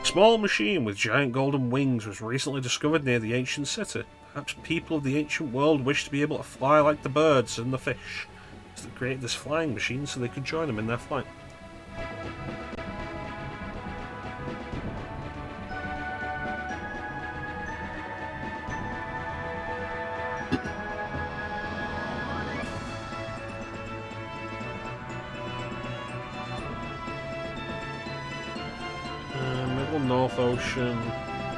A small machine with giant golden wings was recently discovered near the ancient city. Perhaps people of the ancient world wish to be able to fly like the birds and the fish. So they created this flying machine so they could join them in their flight. Middle North Ocean,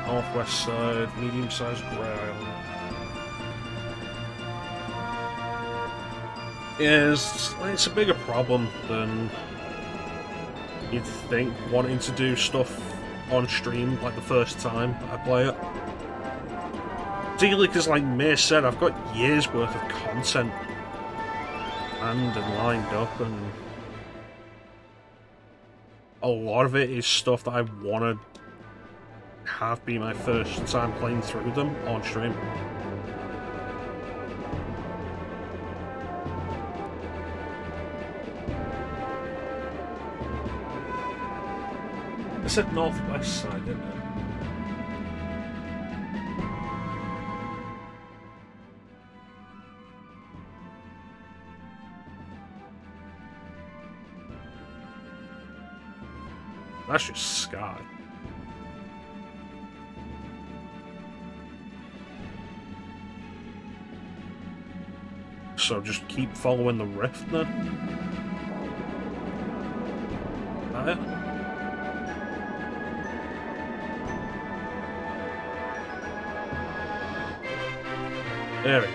Northwest side, medium-sized grey island. It's a bigger problem than you'd think, wanting to do stuff on stream like the first time I play it. Particularly because, like May said, I've got years worth of content planned and lined up, and a lot of it is stuff that I want to have be my first time playing through them on stream. I said northwest side, didn't I? That's just sky. So just keep following the rift then? That it? There we go.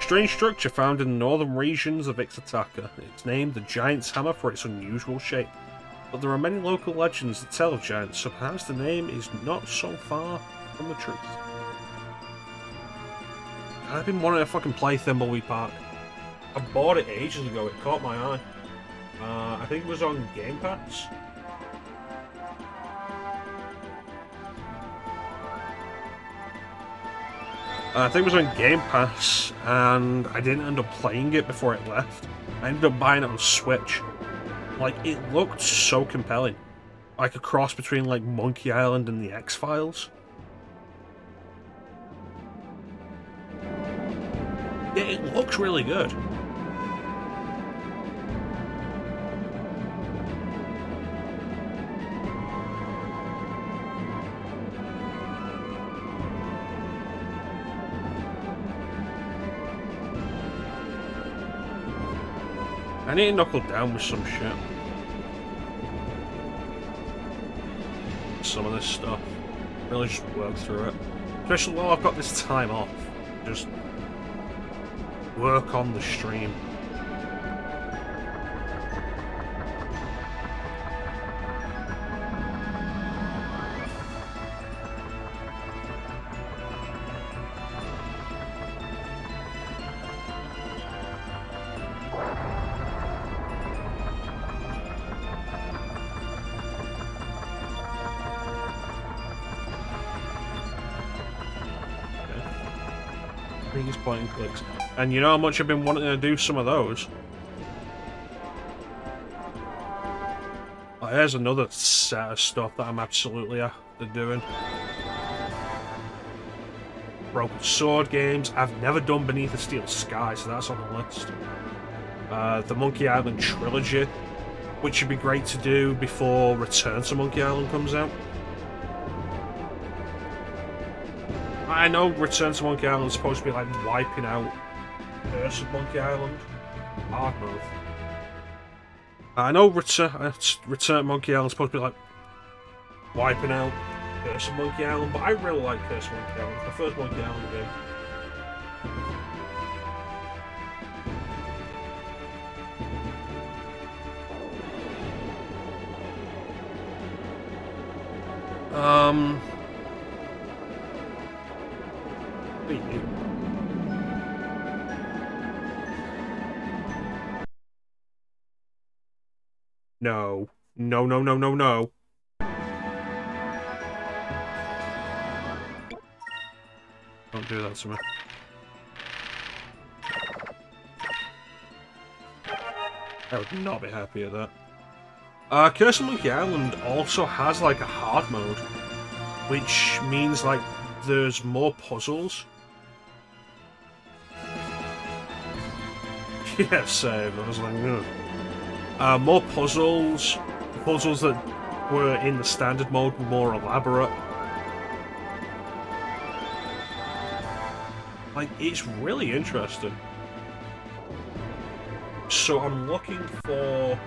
Strange structure found in the northern regions of Ixtaka. It's named the Giant's Hammer for its unusual shape. But there are many local legends that tell of giants, so perhaps the name is not so far from the truth. I've been wanting to fucking play Thimbleweed Park. I bought it ages ago, it caught my eye. I think it was on Game Pass. I think it was on Game Pass, and I didn't end up playing it before it left. I ended up buying it on Switch. Like, it looked so compelling. Like a cross between, like, Monkey Island and the X-Files. Yeah, it looks really good. I need to knuckle down with some shit. Some of this stuff. Really just work through it. Especially while I've got this time off. Just work on the stream. These point and clicks. And you know how much I've been wanting to do some of those? Well, here's another set of stuff that I'm absolutely after doing. Broken Sword games. I've never done Beneath a Steel Sky, so that's on the list. The Monkey Island trilogy, which would be great to do before Return to Monkey Island comes out. I know Return to Monkey Island is supposed to be like wiping out Curse of Monkey Island. Hard move. I know Return to Monkey Island is supposed to be like wiping out Curse of Monkey Island, but I really like Curse of Monkey Island. It's the first Monkey Island game. What are you? No. No, no, no, no, no. Don't do that to me. I would not be happy at that. Curse of Monkey Island also has like a hard mode, which means like there's more puzzles. Yeah, same. I was like, ugh. More puzzles. Puzzles that were in the standard mode were more elaborate. Like, it's really interesting. So I'm looking for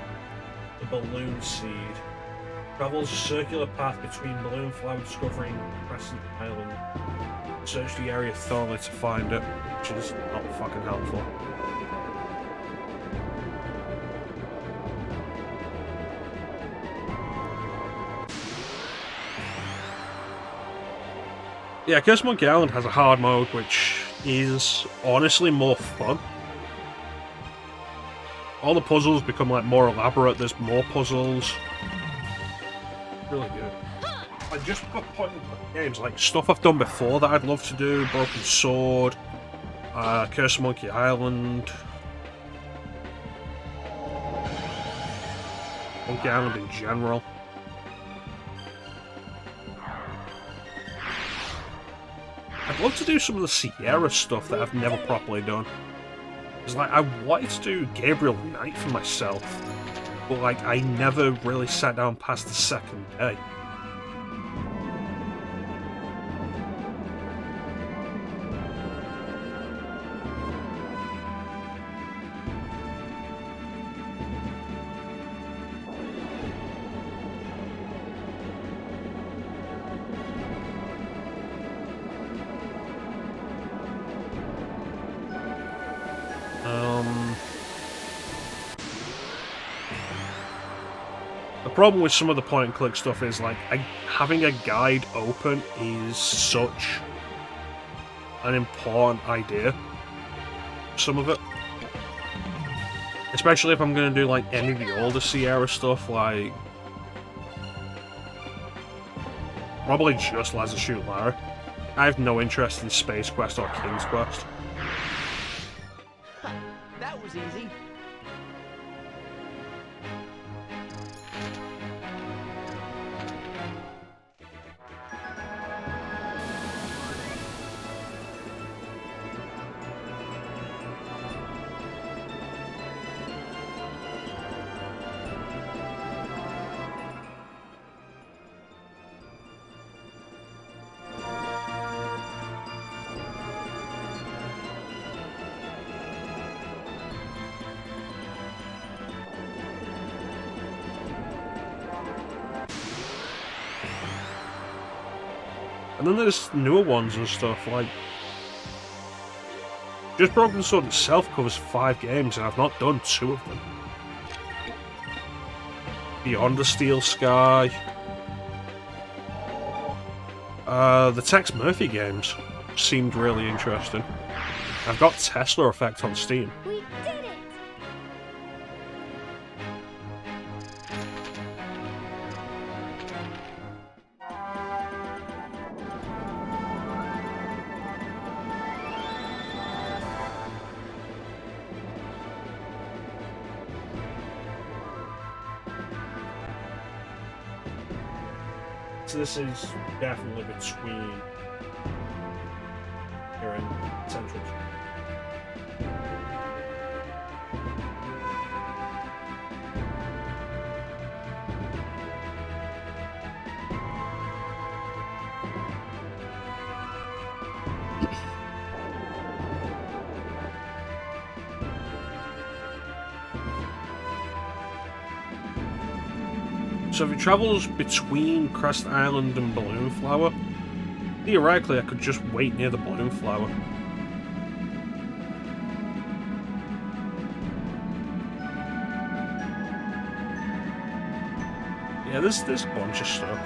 the balloon seed. Travels a circular path between Balloon Flower discovering Crescent Island. Search the area thoroughly to find it, which is not fucking helpful. Yeah, Curse Monkey Island has a hard mode, which is honestly more fun. All the puzzles become like more elaborate, there's more puzzles. Really good. I just got point games, like stuff I've done before that I'd love to do, Broken Sword, Curse Monkey Island. Monkey Island in general. I'd love to do some of the Sierra stuff that I've never properly done. It's like, I wanted to do Gabriel Knight for myself, but like, I never really sat down past the second day. The problem with some of the point-and-click stuff is, like, having a guide open is such an important idea. Some of it. Especially if I'm going to do, like, any of the older Sierra stuff, like... probably just Lazarus Shoot Lara. I have no interest in Space Quest or King's Quest. That was easy. And then there's newer ones and stuff, like... just Broken Sword itself covers 5 games, and I've not done 2 of them. Beyond the Steel Sky... the Tex Murphy games seemed really interesting. I've got Tesla Effect on Steam. We did it! So this is definitely between here and Central. So if it travels between Crest Island and Balloon Flower, theoretically I could just wait near the Balloon Flower. Yeah, there's a bunch of stuff.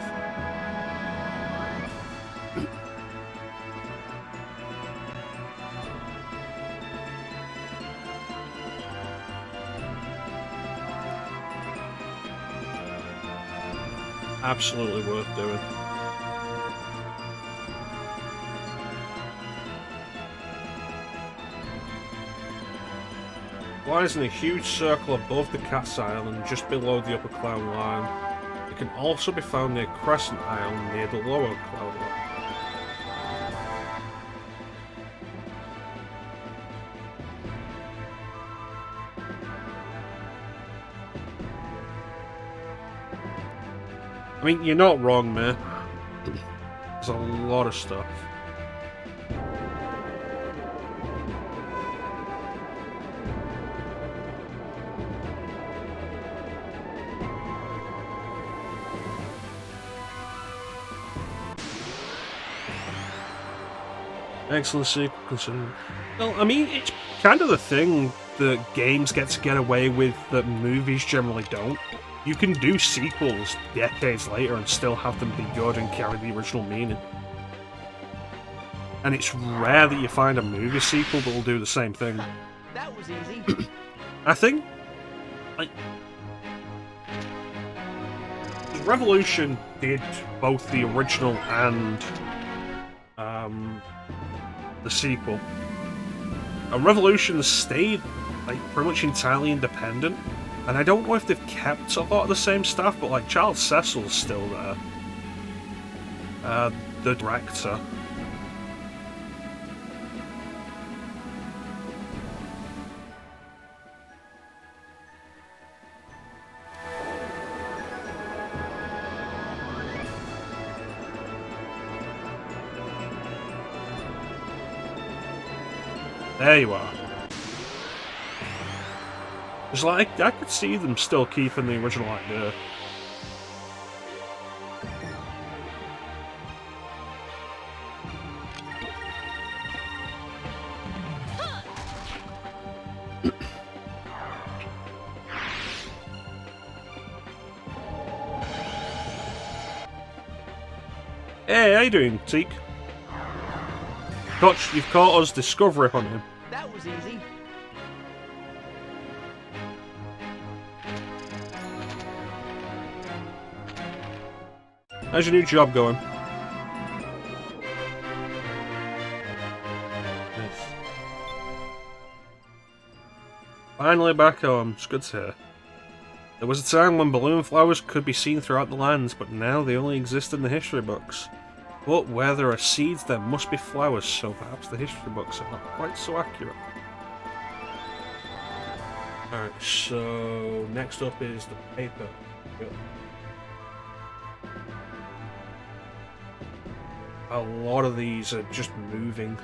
Absolutely worth doing. Lies in a huge circle above the Cat's Island, just below the Upper Clown line. It can also be found near Crescent Island, near the Lower Clown line. I mean, you're not wrong, man. There's a lot of stuff. Excellent sequel, considering. Well, I mean, it's kind of the thing that games get to get away with that movies generally don't. You can do sequels decades later and still have them be good and carry the original meaning. And it's rare that you find a movie sequel that will do the same thing. That was easy. I think, like, Revolution did both the original and the sequel. And Revolution stayed like pretty much entirely independent. And I don't know if they've kept a lot of the same stuff, but like Charles Cecil's still there. The director. There you are. It's like, I could see them still keeping the original idea. Hey, how you doing, Teak? You've caught us discovery hunting. That was easy. How's your new job going? Nice. Finally back home. It's good to hear. There was a time when balloon flowers could be seen throughout the lands, but now they only exist in the history books. But where there are seeds, there must be flowers, so perhaps the history books are not quite so accurate. Alright, so next up is the paper. Yep. A lot of these are just moving.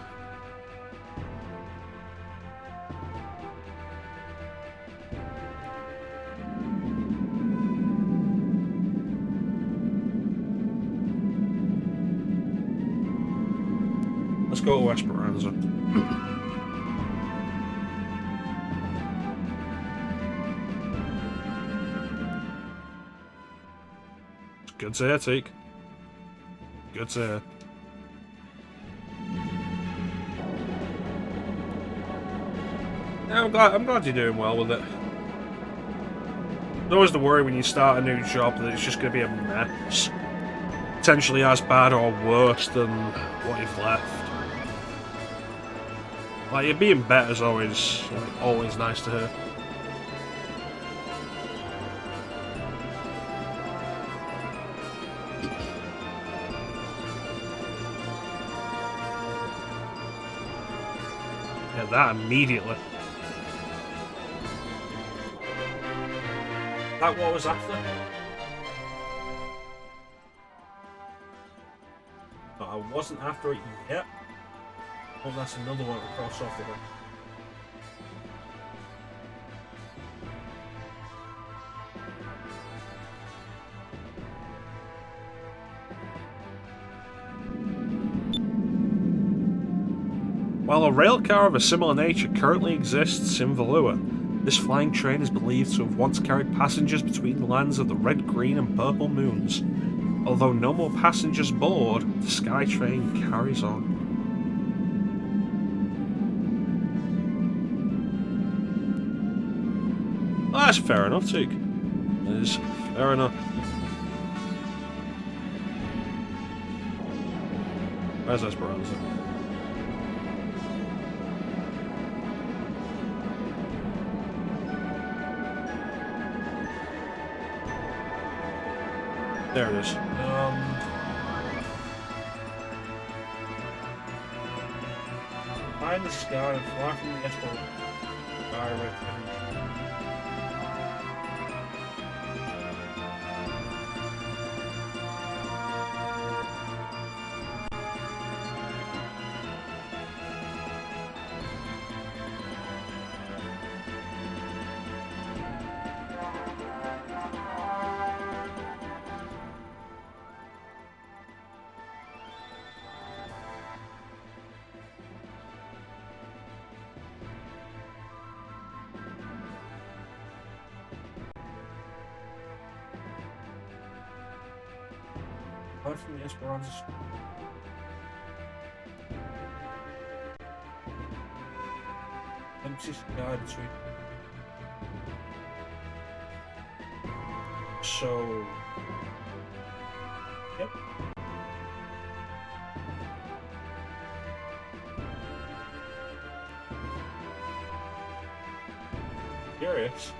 Let's go to Esperanza. Good to hear, Teak. Good to hear. I'm glad you're doing well with it. There's always the worry when you start a new job that it's just going to be a mess. Potentially as bad or worse than what you've left. Like, it being better is always nice to hear. Yeah, that immediately. That what was after? But I wasn't after it yet. Oh, that's another one to cross off the list. While a railcar of a similar nature currently exists in Valua, this flying train is believed to have once carried passengers between the lands of the red, green, and purple moons. Although no more passengers board, the sky train carries on. Well, that's fair enough, Teak. That is fair enough. Where's Esperanza? There it is. Find the sky and fly from the Esperanza. Fly from the Esperanza. Empty sky between. So, yep. Curious.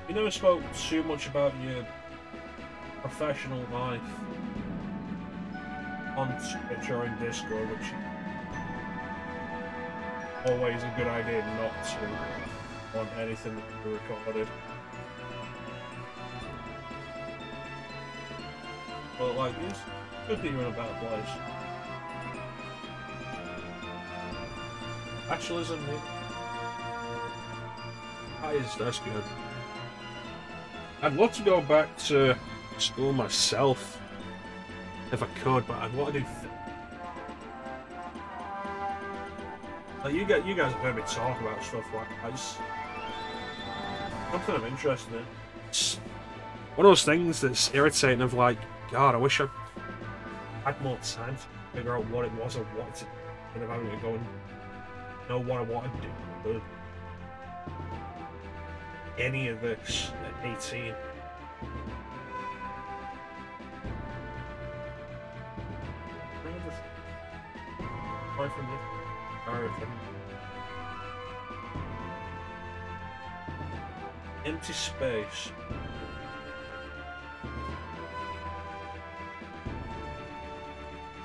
You never spoke too much about your professional life on during Discord, which is always a good idea not to on anything that can be recorded. But like, it's good that you're in a better place. Actualism, that's good. I'd love to go back to school myself if I could, but I'd want to do. Like you guys have heard me talk about stuff like that. It's something I'm interested in. It's one of those things that's irritating. Of like, God, I wish I had more time to figure out what it was I wanted to do, instead of having to go and know what I wanted to do. Any of this at 18. From empty space.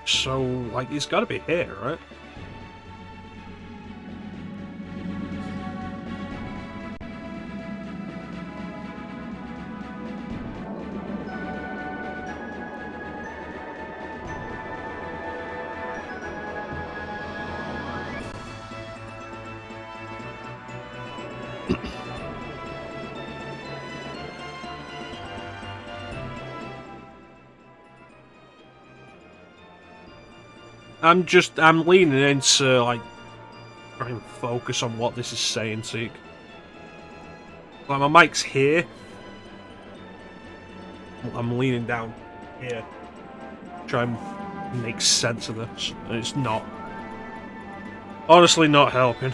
So, like, it's got to be here, right? I'm leaning into, like, trying to focus on what this is saying to you. Like, my mic's here. I'm leaning down here. Try and make sense of this. And it's not. Honestly, not helping.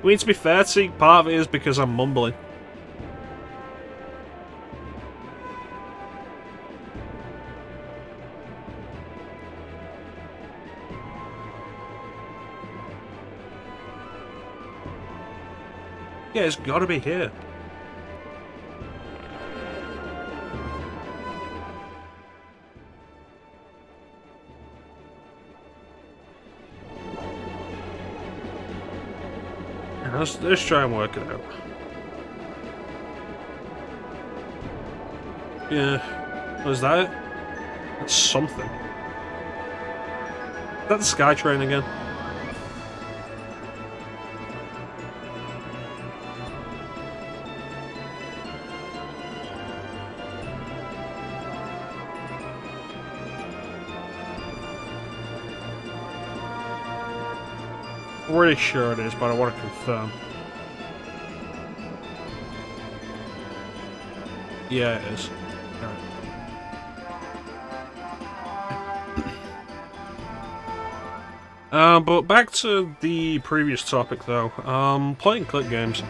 I mean, to be fair to you, part of it is because I'm mumbling. Yeah, it's gotta be here. Let's try and work it out. Yeah. Was that it? That's something. Is that the Sky Train again? I'm pretty sure it is, but I want to confirm. Yeah, it is. Right. But back to the previous topic, though. Point-and-click games.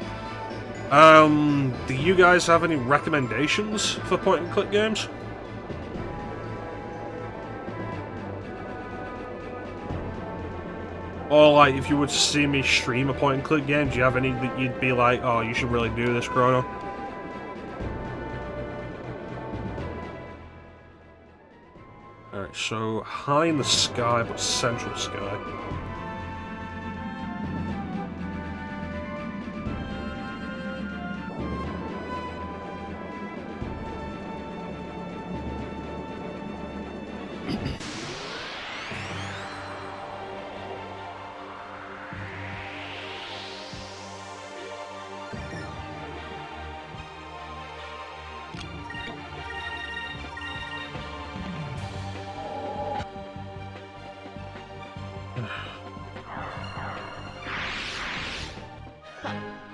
Do you guys have any recommendations for point-and-click games? Or, like, if you were to see me stream a point-and-click game, do you have any that you'd be like, oh, you should really do this, Chrono? Alright, so high in the sky, but central sky.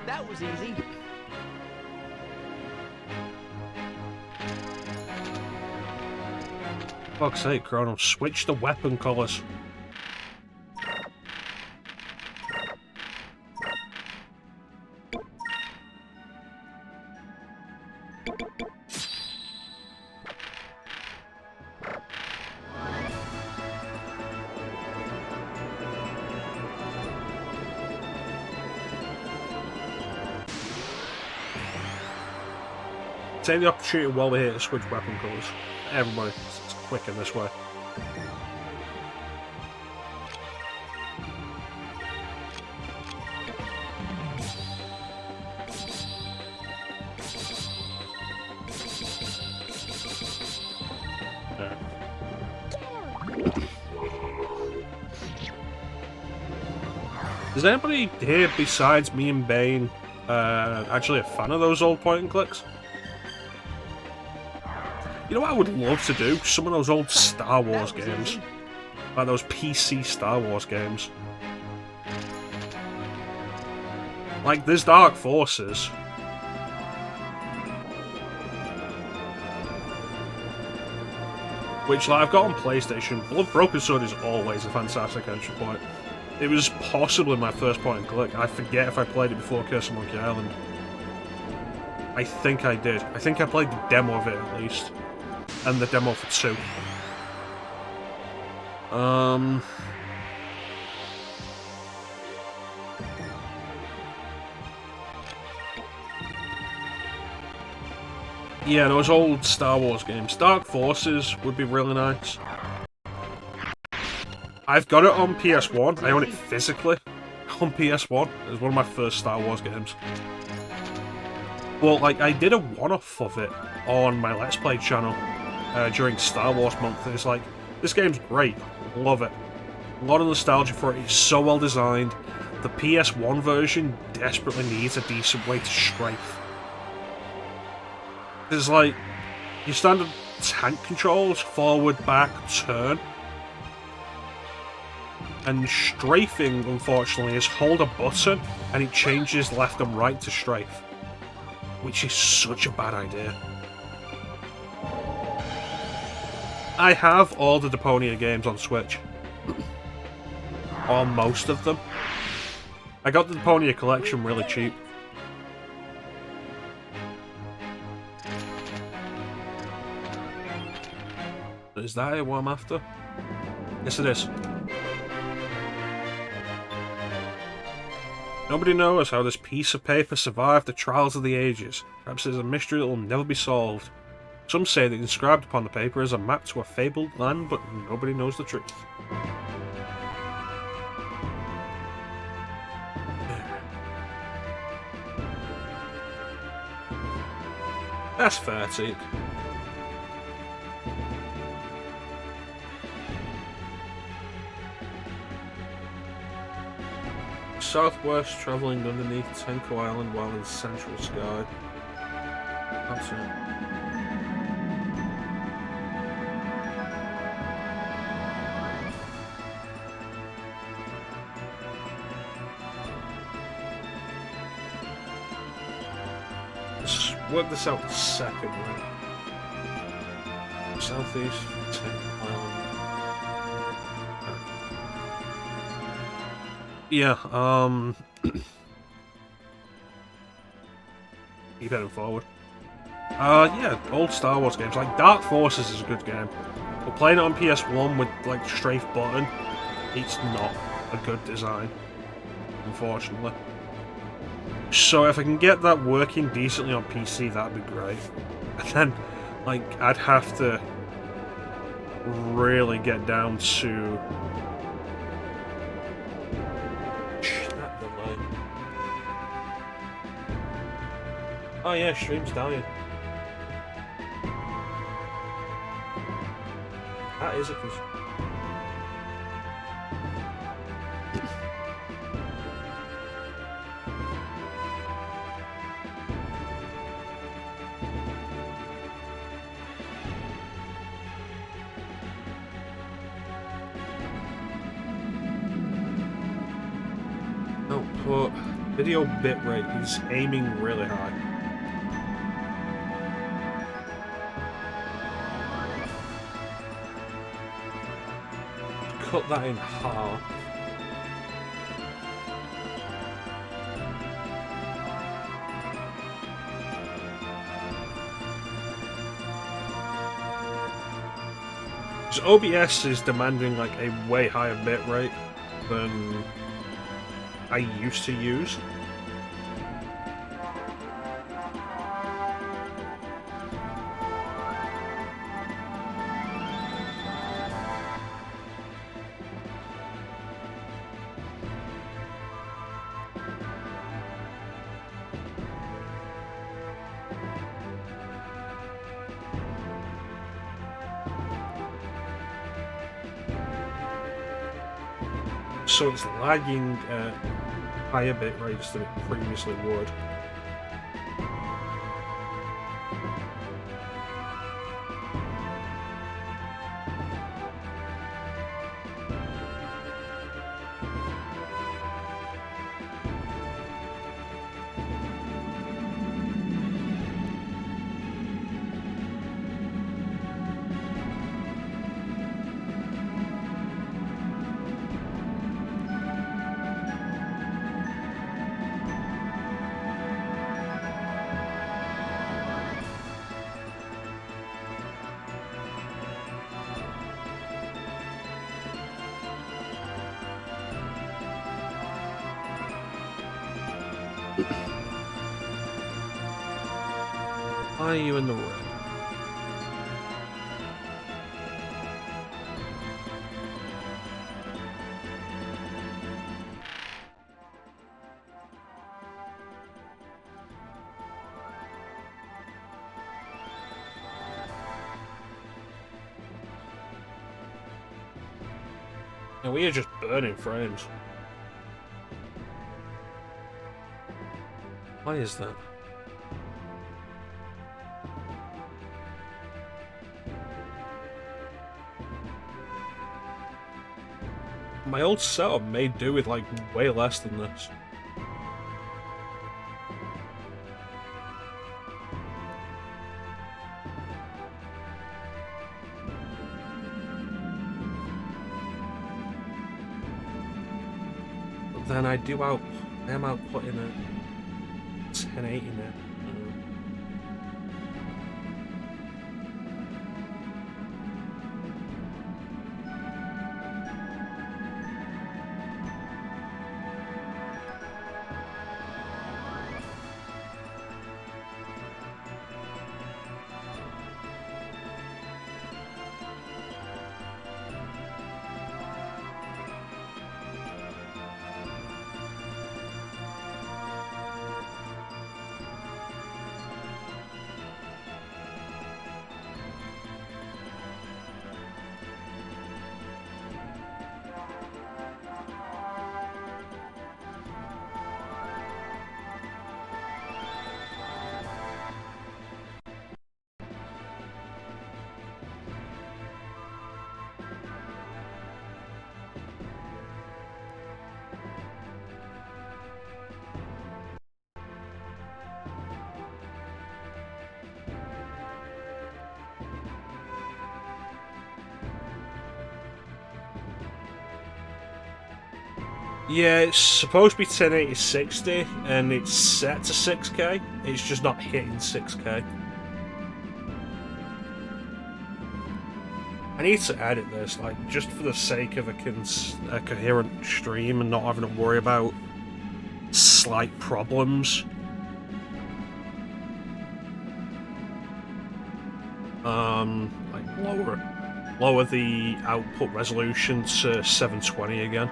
That was easy. Fuck's sake, Chrono, switch the weapon colours. Take the opportunity while we're here to switch weapon colours. Everybody, it's quick in this way. Is anybody here besides me and Bane actually a fan of those old point and clicks? You know what I would love to do? Some of those old Star Wars games. Like those PC Star Wars games. Like, there's Dark Forces. Which, like, I've got on PlayStation. Blood Broken Sword is always a fantastic entry point. It was possibly my first point and click. I forget if I played it before Curse of Monkey Island. I think I did. I think I played the demo of it at least. And the demo for 2. Yeah, those old Star Wars games. Dark Forces would be really nice. I've got it on PS1. I own it physically on PS1. It was one of my first Star Wars games. Well, like, I did a one-off of it on my Let's Play channel during Star Wars month. And it's like, this game's great. Love it. A lot of nostalgia for it. It's so well designed. The PS1 version desperately needs a decent way to strafe. It's like, your standard tank controls, forward, back, turn. And strafing, unfortunately, is hold a button and it changes left and right to strafe. Which is such a bad idea. I have all the Deponia games on Switch. Or most of them. I got the Deponia collection really cheap. Is that what I'm after? Yes, it is. Nobody knows how this piece of paper survived the trials of the ages. Perhaps it is a mystery that will never be solved. Some say that inscribed upon the paper is a map to a fabled land, but nobody knows the truth. That's fair, Teak. Southwest, travelling underneath Tenko Island while in central sky. That's it. Let's work this out the second way. Southeast, Tenko Island. Yeah, keep heading forward. Yeah, old Star Wars games. Like, Dark Forces is a good game. But playing it on PS1 with, like, strafe button, it's not a good design, unfortunately. So if I can get that working decently on PC, that'd be great. And then, like, I'd have to really get down to... That delay. Oh yeah, stream's dying. That is a concern. Output video bitrate is aiming really high. Cut that in half. Because OBS is demanding like a way higher bitrate than I used to use. So it's lagging at higher bit rates than it previously would. Why are you in the way? And we are just burning frames. Why is that? My old setup may do with like way less than this. But then I am outputting it 1080 net. Yeah, it's supposed to be 1080-60, and it's set to 6K. It's just not hitting 6K. I need to edit this, like, just for the sake of a coherent stream and not having to worry about slight problems. Like, lower the output resolution to 720 again.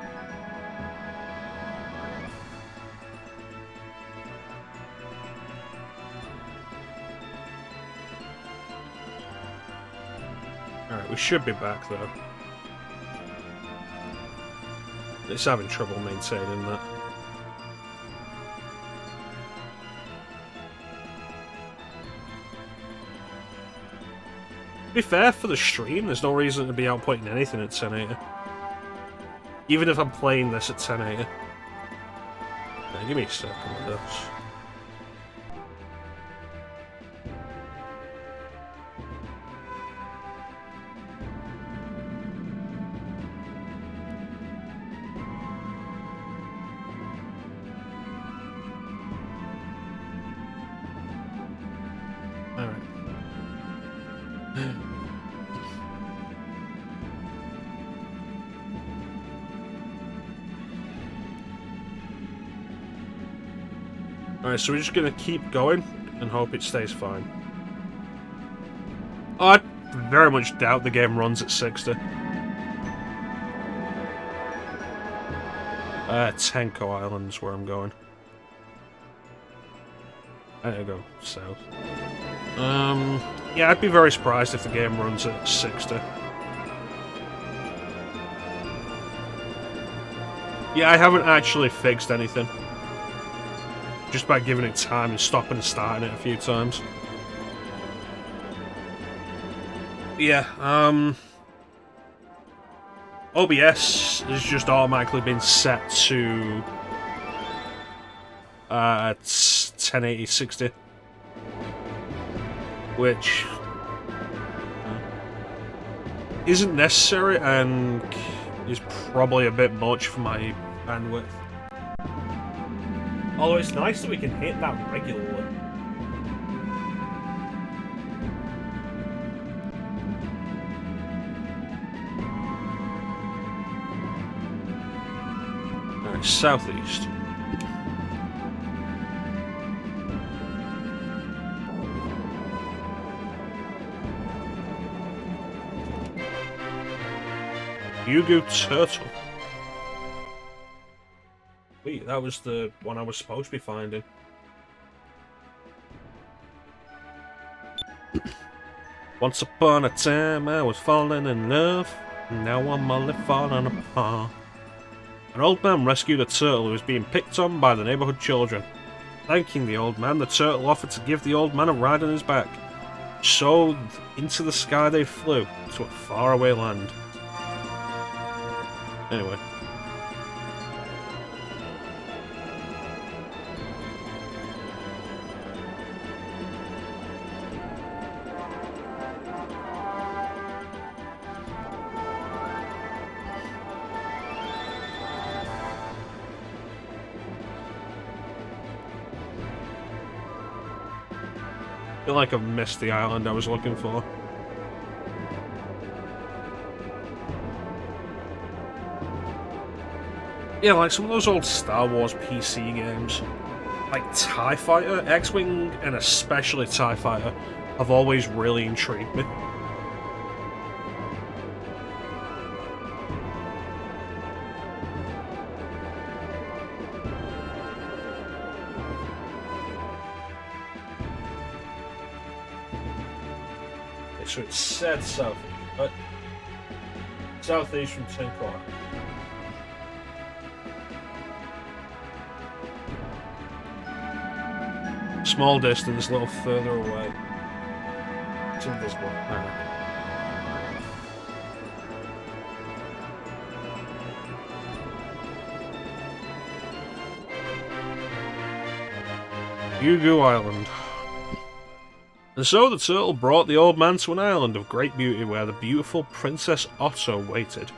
Alright, we should be back though. It's having trouble maintaining that. To be fair, for the stream, there's no reason to be outputting anything at 1080. Even if I'm playing this at 1080. Yeah, give me a second with this. Alright, so we're just gonna keep going and hope it stays fine. Oh, I very much doubt the game runs at 60. Tenko Island is where I'm going. I gotta go south. Yeah, I'd be very surprised if the game runs at 60. Yeah, I haven't actually fixed anything. Just by giving it time and stopping and starting it a few times. Yeah, OBS has just automatically been set to 1080-60, which isn't necessary and is probably a bit much for my bandwidth. Although it's nice that we can hit that regularly. Alright, southeast. Yugu Turtle. Wait, that was the one I was supposed to be finding. Once upon a time I was falling in love, now I'm only falling apart. An old man rescued a turtle who was being picked on by the neighborhood children. Thanking the old man, the turtle offered to give the old man a ride on his back. So, into the sky they flew, to a faraway land. Anyway. I feel like I've missed the island I was looking for. Yeah, like some of those old Star Wars PC games, like TIE Fighter, X-Wing, and especially TIE Fighter, have always really intrigued me. So it's said southeast, but southeast from Tenko. Small distance, a little further away. It's invisible. Yugu Island. And so the turtle brought the old man to an island of great beauty where the beautiful Princess Otto waited.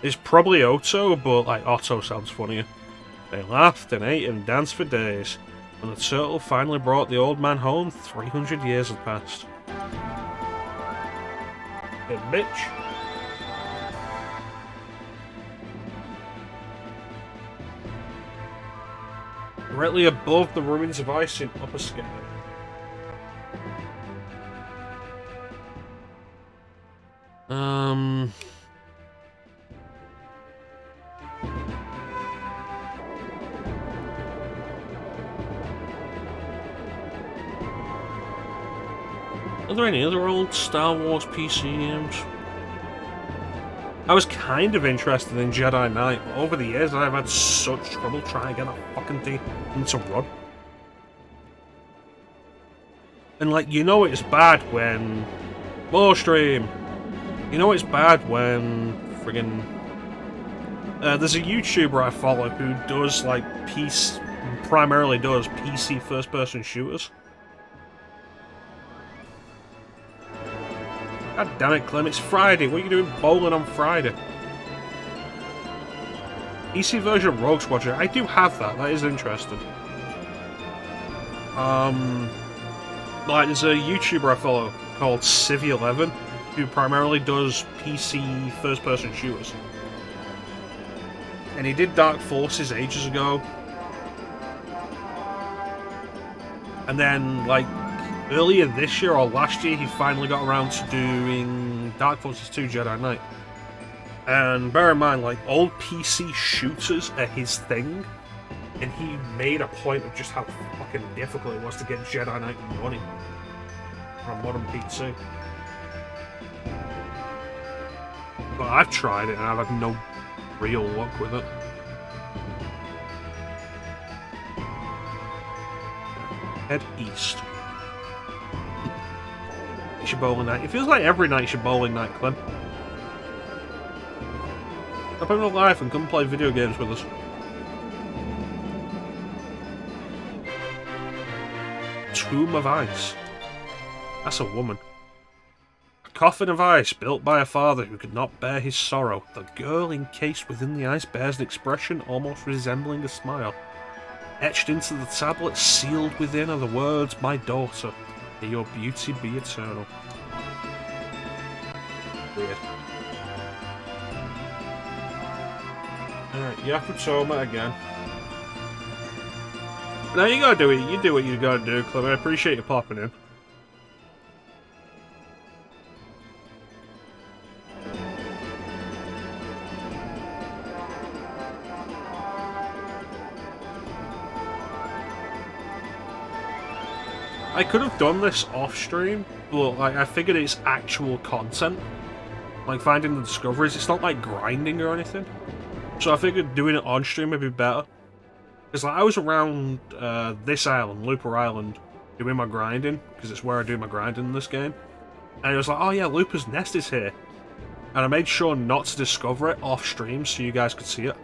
It's probably Otto, but like Otto sounds funnier. They laughed and ate and danced for days. When the turtle finally brought the old man home, 300 years had passed. Hey, bitch. Directly above the ruins of ice in Upper Sky. Are there any other old Star Wars PC games? I was kind of interested in Jedi Knight, but over the years I've had such trouble trying to get that fucking thing into run. And like, you know it's bad when... More stream! You know it's bad when... friggin... there's a YouTuber I follow who does like primarily does PC first-person shooters. God damn it, Clem, it's Friday. What are you doing bowling on Friday? PC version of Rogue Squadron. I do have that. That is interesting. Like, there's a YouTuber I follow called Civ11 who primarily does PC first-person shooters. And he did Dark Forces ages ago. And then, like, earlier this year or last year, he finally got around to doing Dark Forces 2 Jedi Knight. And bear in mind, like, old PC shooters are his thing. And he made a point of just how fucking difficult it was to get Jedi Knight running on modern PC. But I've tried it and I've had no real luck with it. Head east. You should bowling night. It feels like every night should bowling night, Clem. Stop having a life and come play video games with us. Tomb of Ice. That's a woman. A coffin of ice built by a father who could not bear his sorrow. The girl encased within the ice bears an expression almost resembling a smile. Etched into the tablet, sealed within, are the words, "My daughter, may your beauty be eternal." Weird. Alright, Yakutoma again. Now you gotta do it. You do what you gotta do, Clem. I appreciate you popping in. I could have done this off stream, but like I figured it's actual content. Like finding the discoveries, it's not like grinding or anything. So I figured doing it on stream would be better. Because like, I was around this island, Looper Island, doing my grinding, because it's where I do my grinding in this game. And it was like, oh yeah, Looper's nest is here. And I made sure not to discover it off stream so you guys could see it.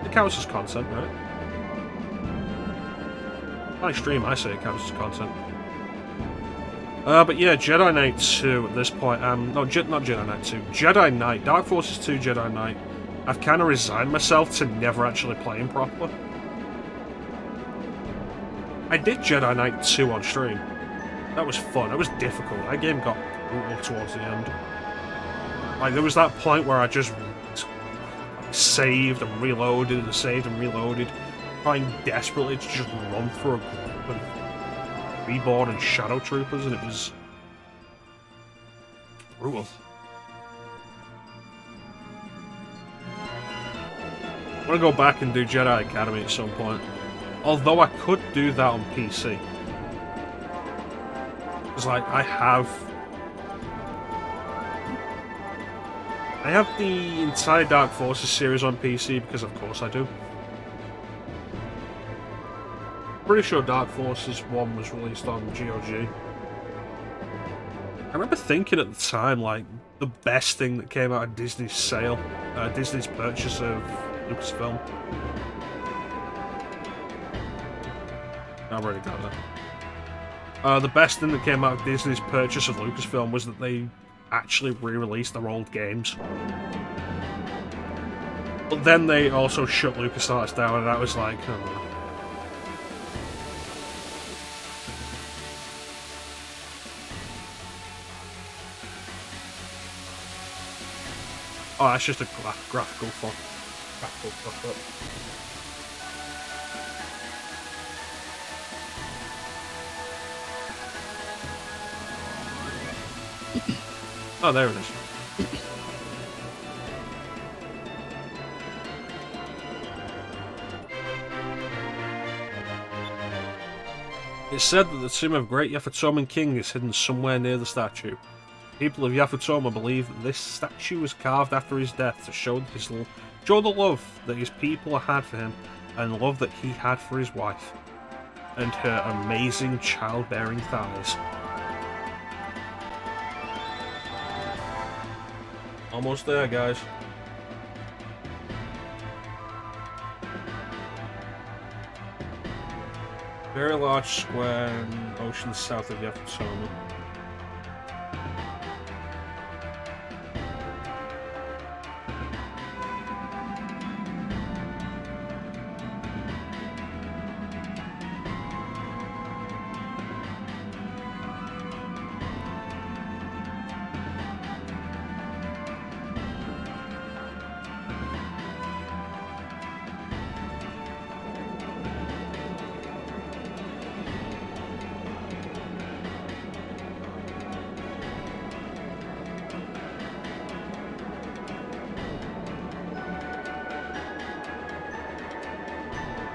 It counts as content, right? My stream, I say it counts as content. But yeah, Jedi Knight 2 at this point, no, not Jedi Knight 2, Jedi Knight, Dark Forces 2 Jedi Knight. I've kind of resigned myself to never actually playing properly. I did Jedi Knight 2 on stream. That was fun, it was difficult, that game got brutal towards the end. Like, there was that point where I just saved and reloaded and saved and reloaded, trying desperately to just run through a group of Reborn and Shadow Troopers, and it was brutal. I want to go back and do Jedi Academy at some point. Although I could do that on PC. Because like I have the entire Dark Forces series on PC because of course I do. Pretty sure Dark Forces 1 was released on GOG. I remember thinking at the time, like, the best thing that came out of Disney's sale, Disney's purchase of Lucasfilm. I've already got that. The best thing that came out of Disney's purchase of Lucasfilm was that they actually re-released their old games. But then they also shut LucasArts down, and I was like, oh. Oh, that's just a graphical fuck. Graphical fuck up. Oh, there it is. It's said that the tomb of Great Yafutoman King is hidden somewhere near the statue. People of Yafutoma believe that this statue was carved after his death to show the love that his people had for him, and the love that he had for his wife, and her amazing childbearing thighs. Almost there, guys. Very large square in ocean south of Yafutoma.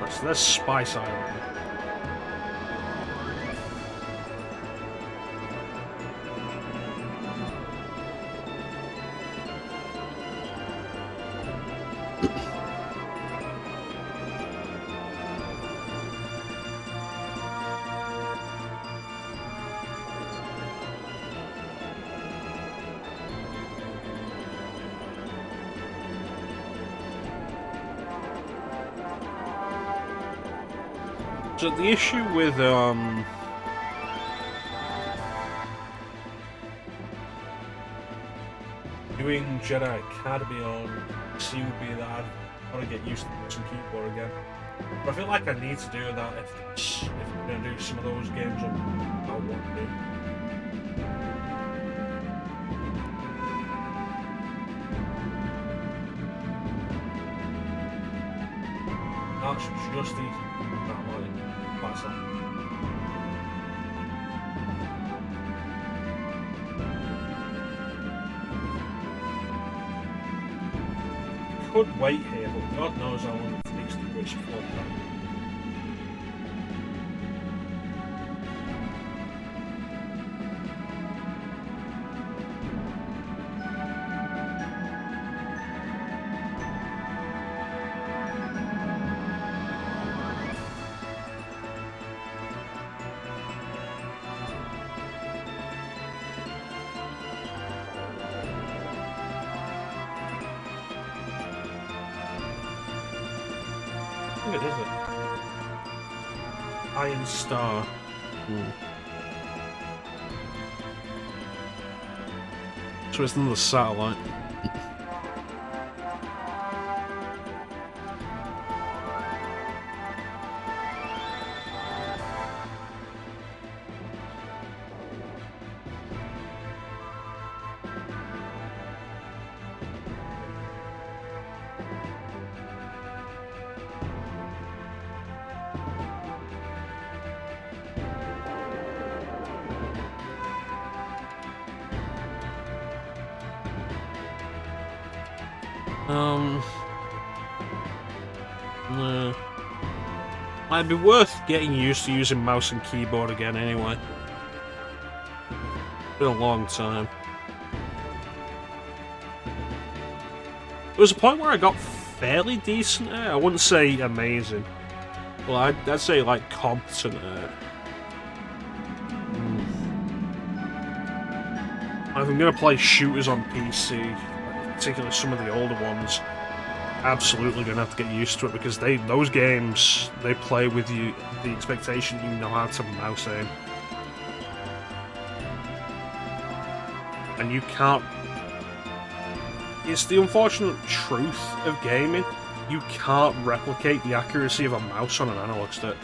So that's Spice Island. So the issue with doing Jedi Academy on PC would be that I'd want to get used to some keyboard again. But I feel like I need to do that if I'm going to do some of those games I want to do. That's just easy. Could wait here, but God knows how long it takes to reach flood down. I think it is it. Iron Star. So it's another satellite. No. Might be worth getting used to using mouse and keyboard again anyway. Been a long time. There was a point where I got fairly decent at it. I wouldn't say amazing. Well, I'd say like competent at it. If I'm going to play shooters on PC, particularly some of the older ones, absolutely going to have to get used to it, because those games, they play with you the expectation you know how to mouse aim. and you can't... It's the unfortunate truth of gaming. You can't replicate the accuracy of a mouse on an analog stick.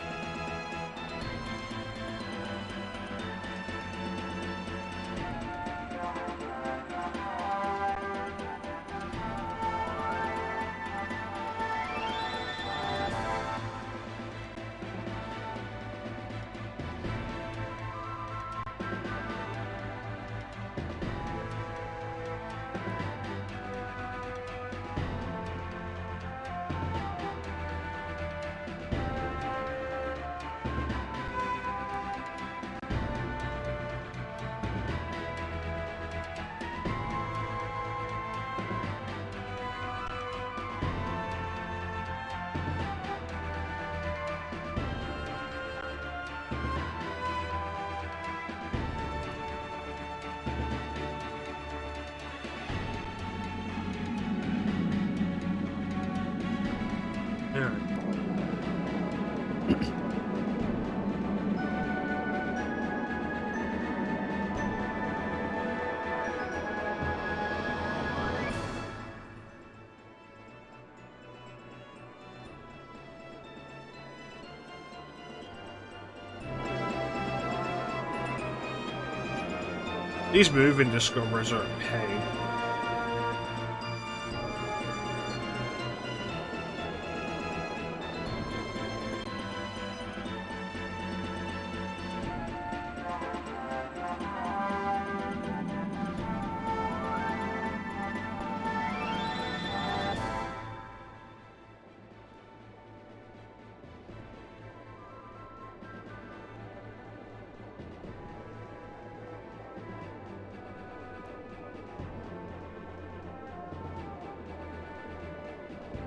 These moving discoveries are a pain.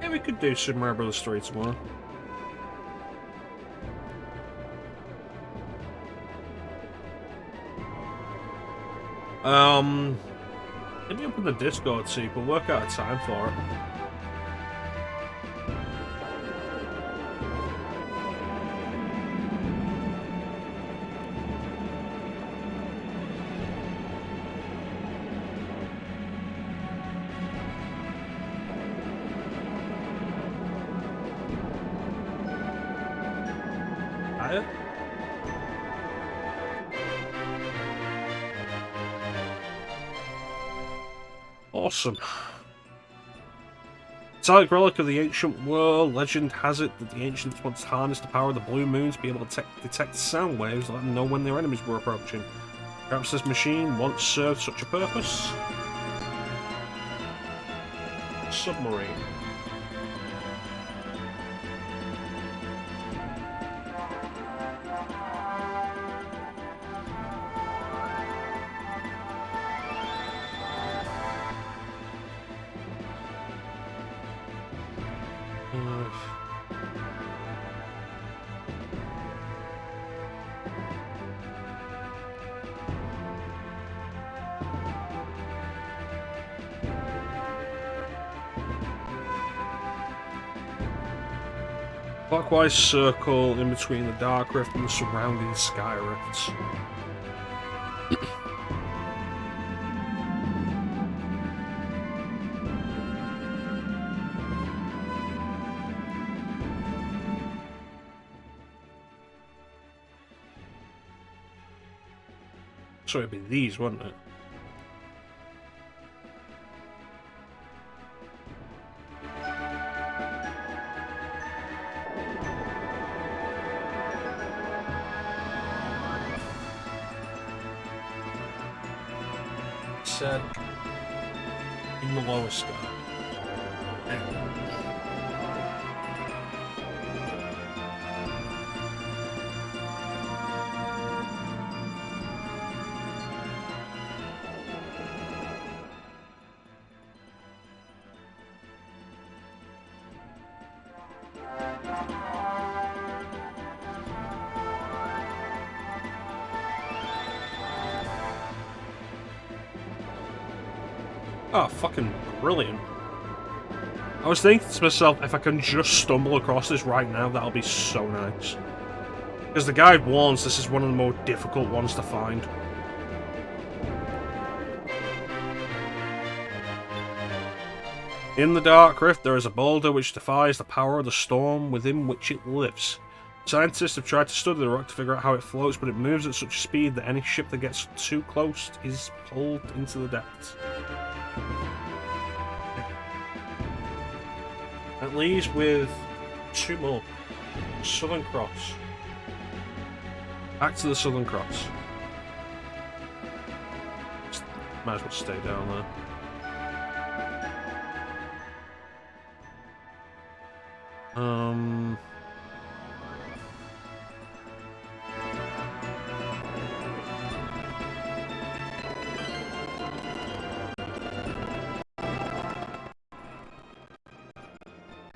Yeah, we could do Super Mario Bros. 3 tomorrow. Let me open the Discord so you can work out a time for it. Awesome. Metallic relic of the ancient world. Legend has it that the ancients once harnessed the power of the blue moon to be able to detect sound waves, let them know when their enemies were approaching. Perhaps this machine once served such a purpose. Submarine. Clockwise circle in between the Dark Rift and the surrounding Sky Rifts. So it'd be these, wouldn't it? Said in the lowest sky. Oh, fucking brilliant. I was thinking to myself, if I can just stumble across this right now, that'll be so nice. Because the guide warns this is one of the more difficult ones to find. In the Dark Rift, there is a boulder which defies the power of the storm within which it lives. Scientists have tried to study the rock to figure out how it floats, but it moves at such a speed that any ship that gets too close is pulled into the depths. That leaves with 2 more. Southern Cross. Back to the Southern Cross. Might as well stay down there.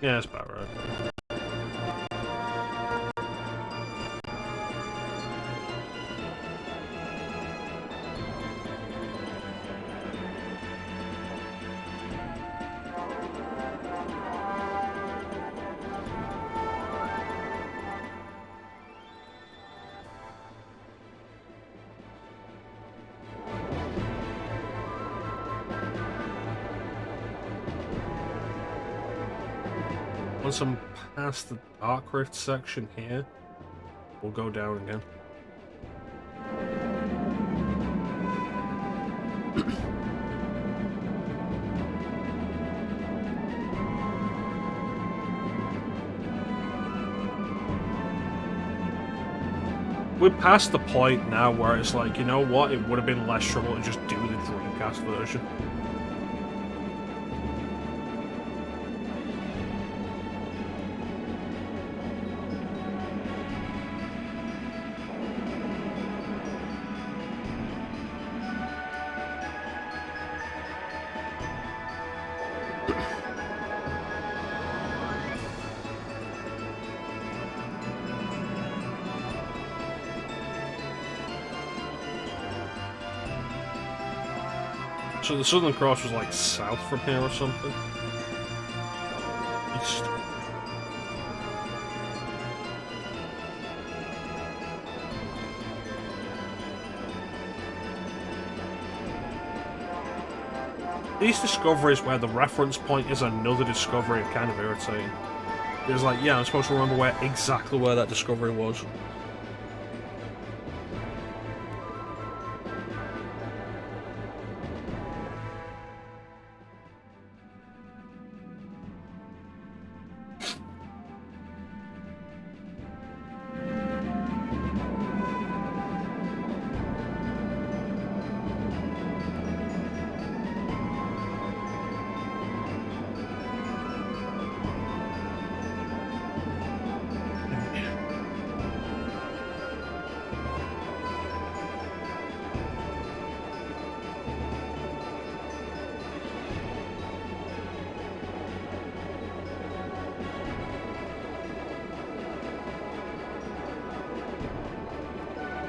Yeah, that's about right. Once I'm past the Dark Rift section here, we'll go down again. We're past the point now where it's like, you know what, it would have been less trouble to just do the Dreamcast version. So the Southern Cross was like south from here or something? East. These discoveries where the reference point is another discovery are kind of irritating. It's like, yeah, I'm supposed to remember exactly where that discovery was.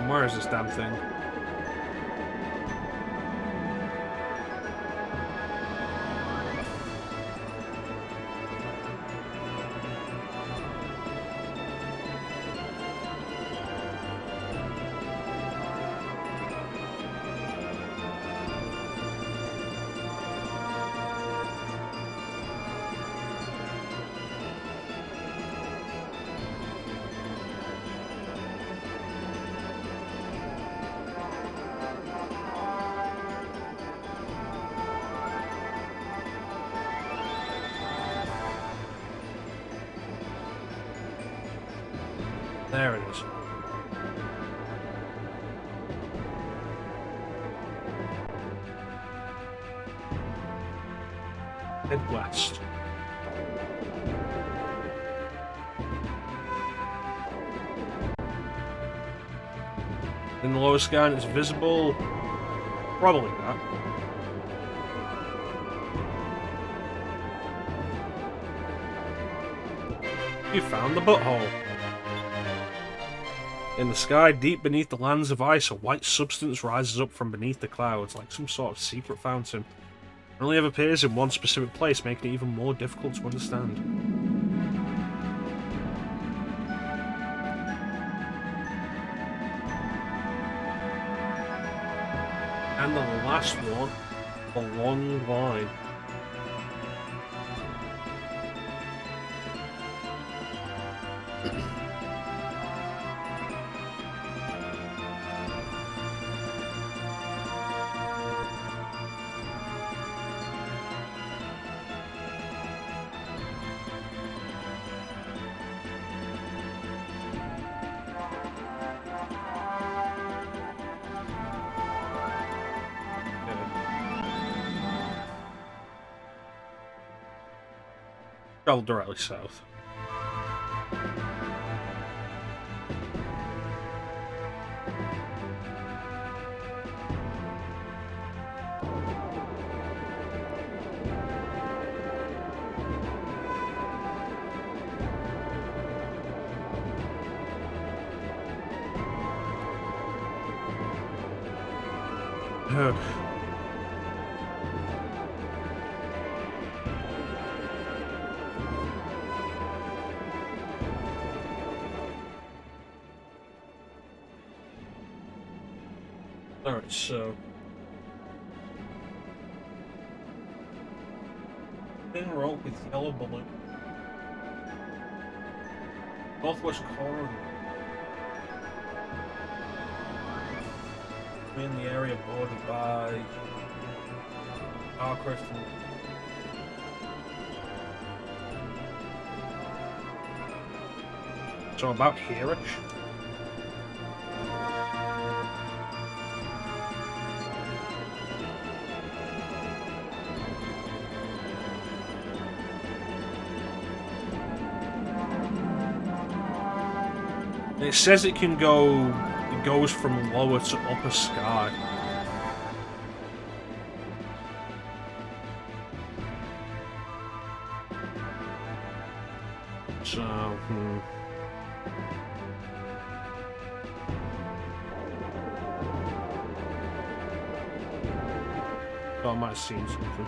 Where is this damn thing? There it is. Head west. In the lower sky, and it's visible. Probably that. You found the butthole. In the sky, deep beneath the lands of ice, a white substance rises up from beneath the clouds, like some sort of secret fountain. It only ever appears in one specific place, making it even more difficult to understand. And the last one, a long line. Travel directly south. Ugh. Alright, so thin rope with yellow balloon. Northwest corner of in the area bordered by Arcadia. So about here-ish. It says it can go, it goes from lower to upper sky. So, Oh, I might have seen something.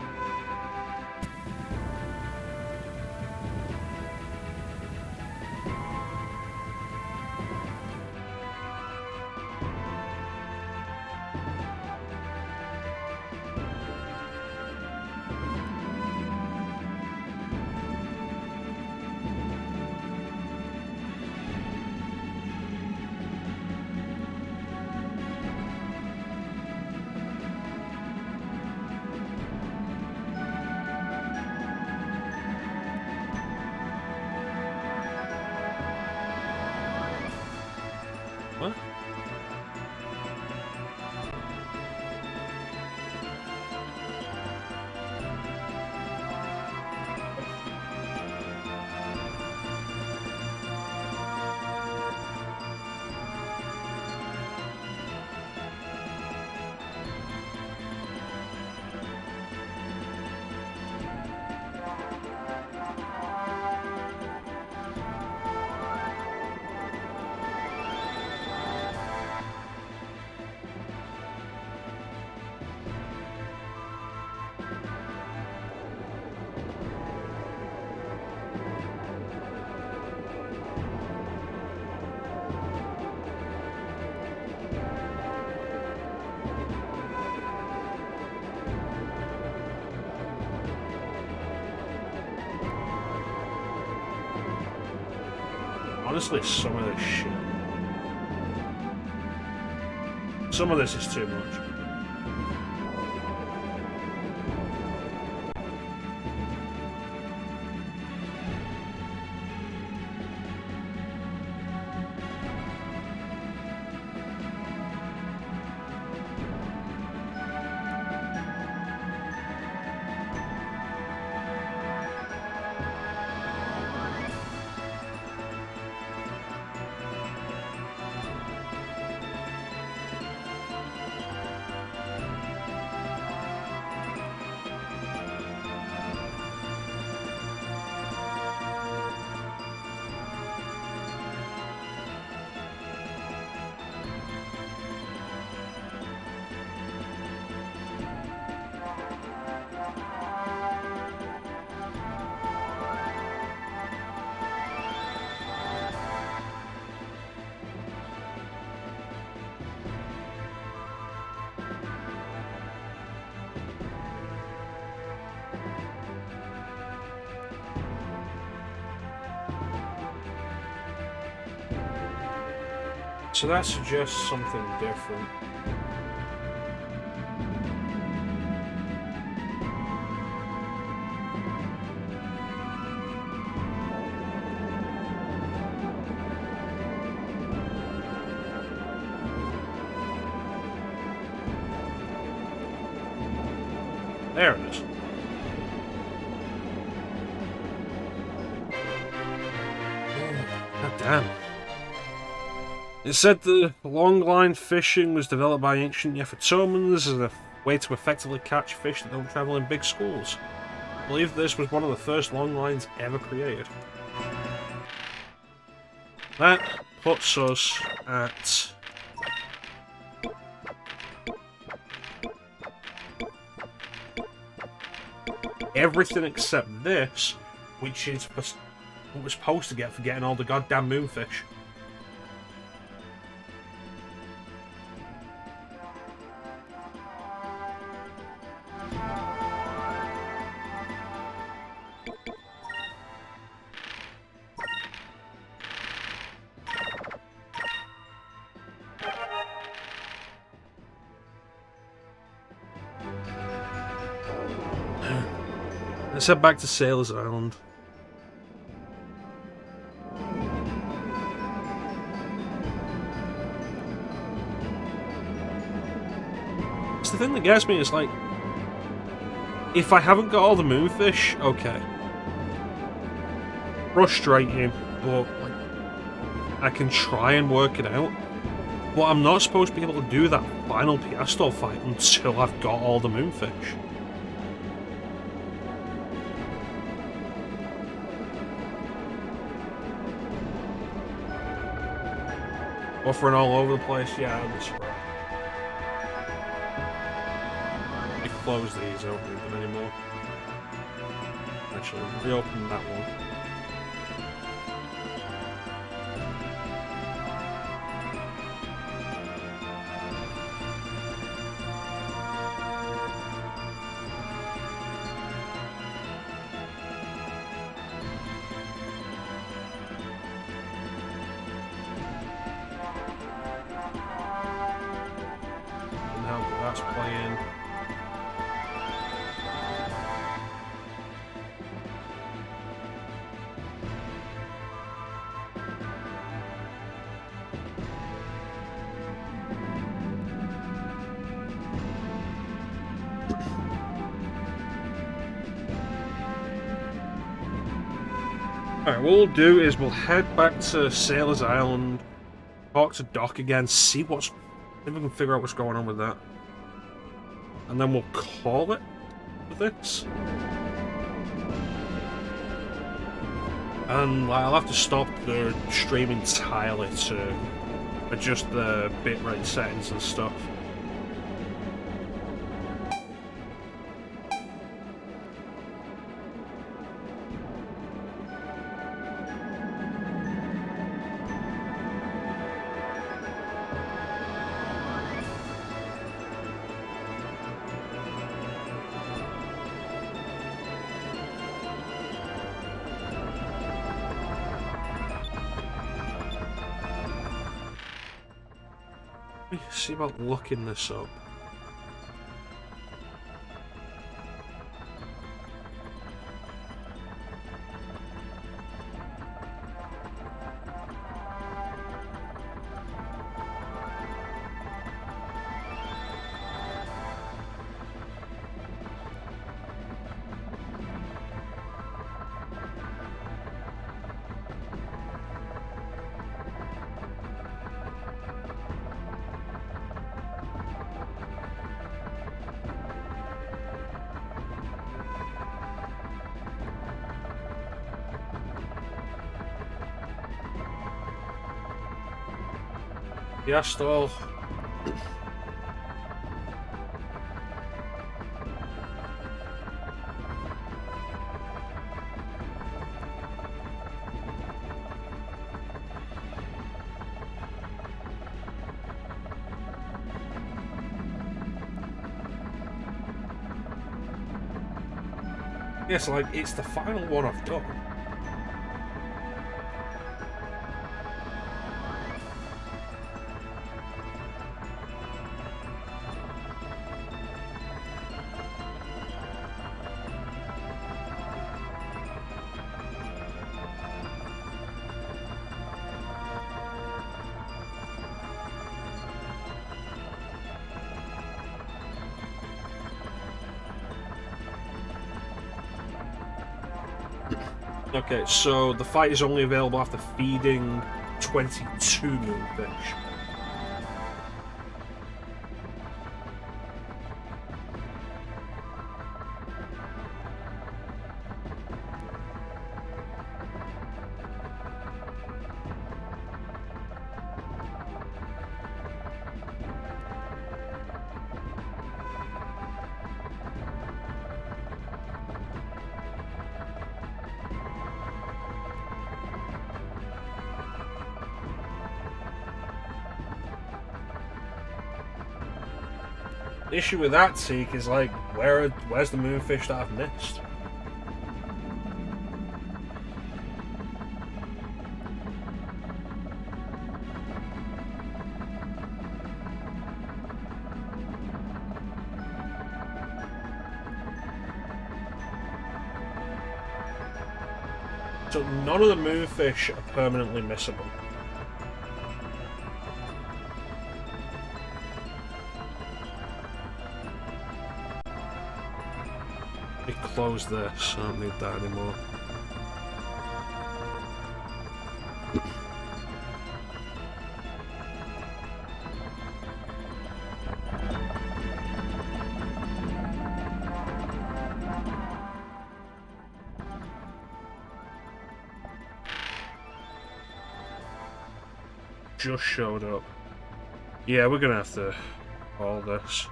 What? Honestly, some of this shit. Some of this is too much. So that suggests something different. There it is. Damn. It said the long-line fishing was developed by ancient Neophytomans as a way to effectively catch fish that don't travel in big schools. I believe this was one of the first long lines ever created. That puts us at... everything except this, which is what we're supposed to get for getting all the goddamn moonfish. Let's head back to Sailor's Island. It's the thing that gets me, is like, if I haven't got all the moonfish, okay. Frustrating, but like, I can try and work it out. But I'm not supposed to be able to do that final Piastor fight until I've got all the moonfish. Buffering all over the place, yeah, that's right. I close these, I don't need them anymore. Actually, reopen that one. That's playing. Alright, what we'll do is we'll head back to Sailor's Island, talk to Doc again, see if we can figure out what's going on with that. And then we'll call it for this. And I'll have to stop the stream entirely to adjust the bitrate settings and stuff. See about looking this up. Yes, though. Yes, like, it's the final one I've done. Okay, so the fight is only available after feeding 22 moonfish. The issue with that, Teak, is like, where's the moonfish that I've missed? So none of the moonfish are permanently missable. We close this, I don't need that anymore. Just showed up. Yeah, we're gonna have to haul this.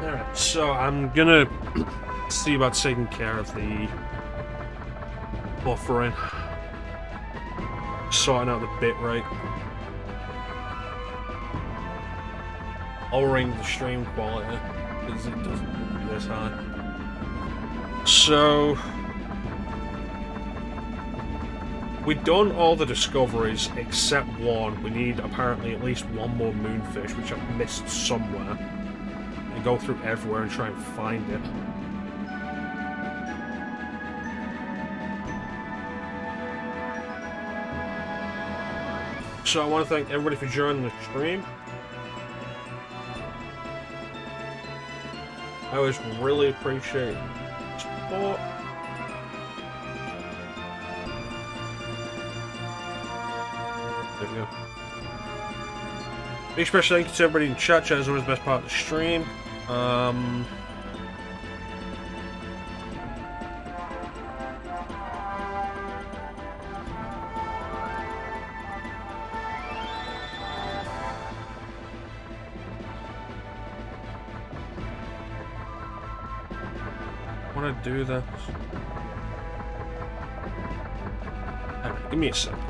Alright, so I'm gonna see about taking care of the buffering. Sorting out the bit rate. Lowering the stream quality. Because it doesn't be this high. So we've done all the discoveries except one. We need apparently at least one more moonfish, which I've missed somewhere. And go through everywhere and try and find it. So I want to thank everybody for joining the stream. I always really appreciate support. There we go. Big special thank you to everybody in chat. Chat is always the best part of the stream. I want to do this. Alright, give me a second.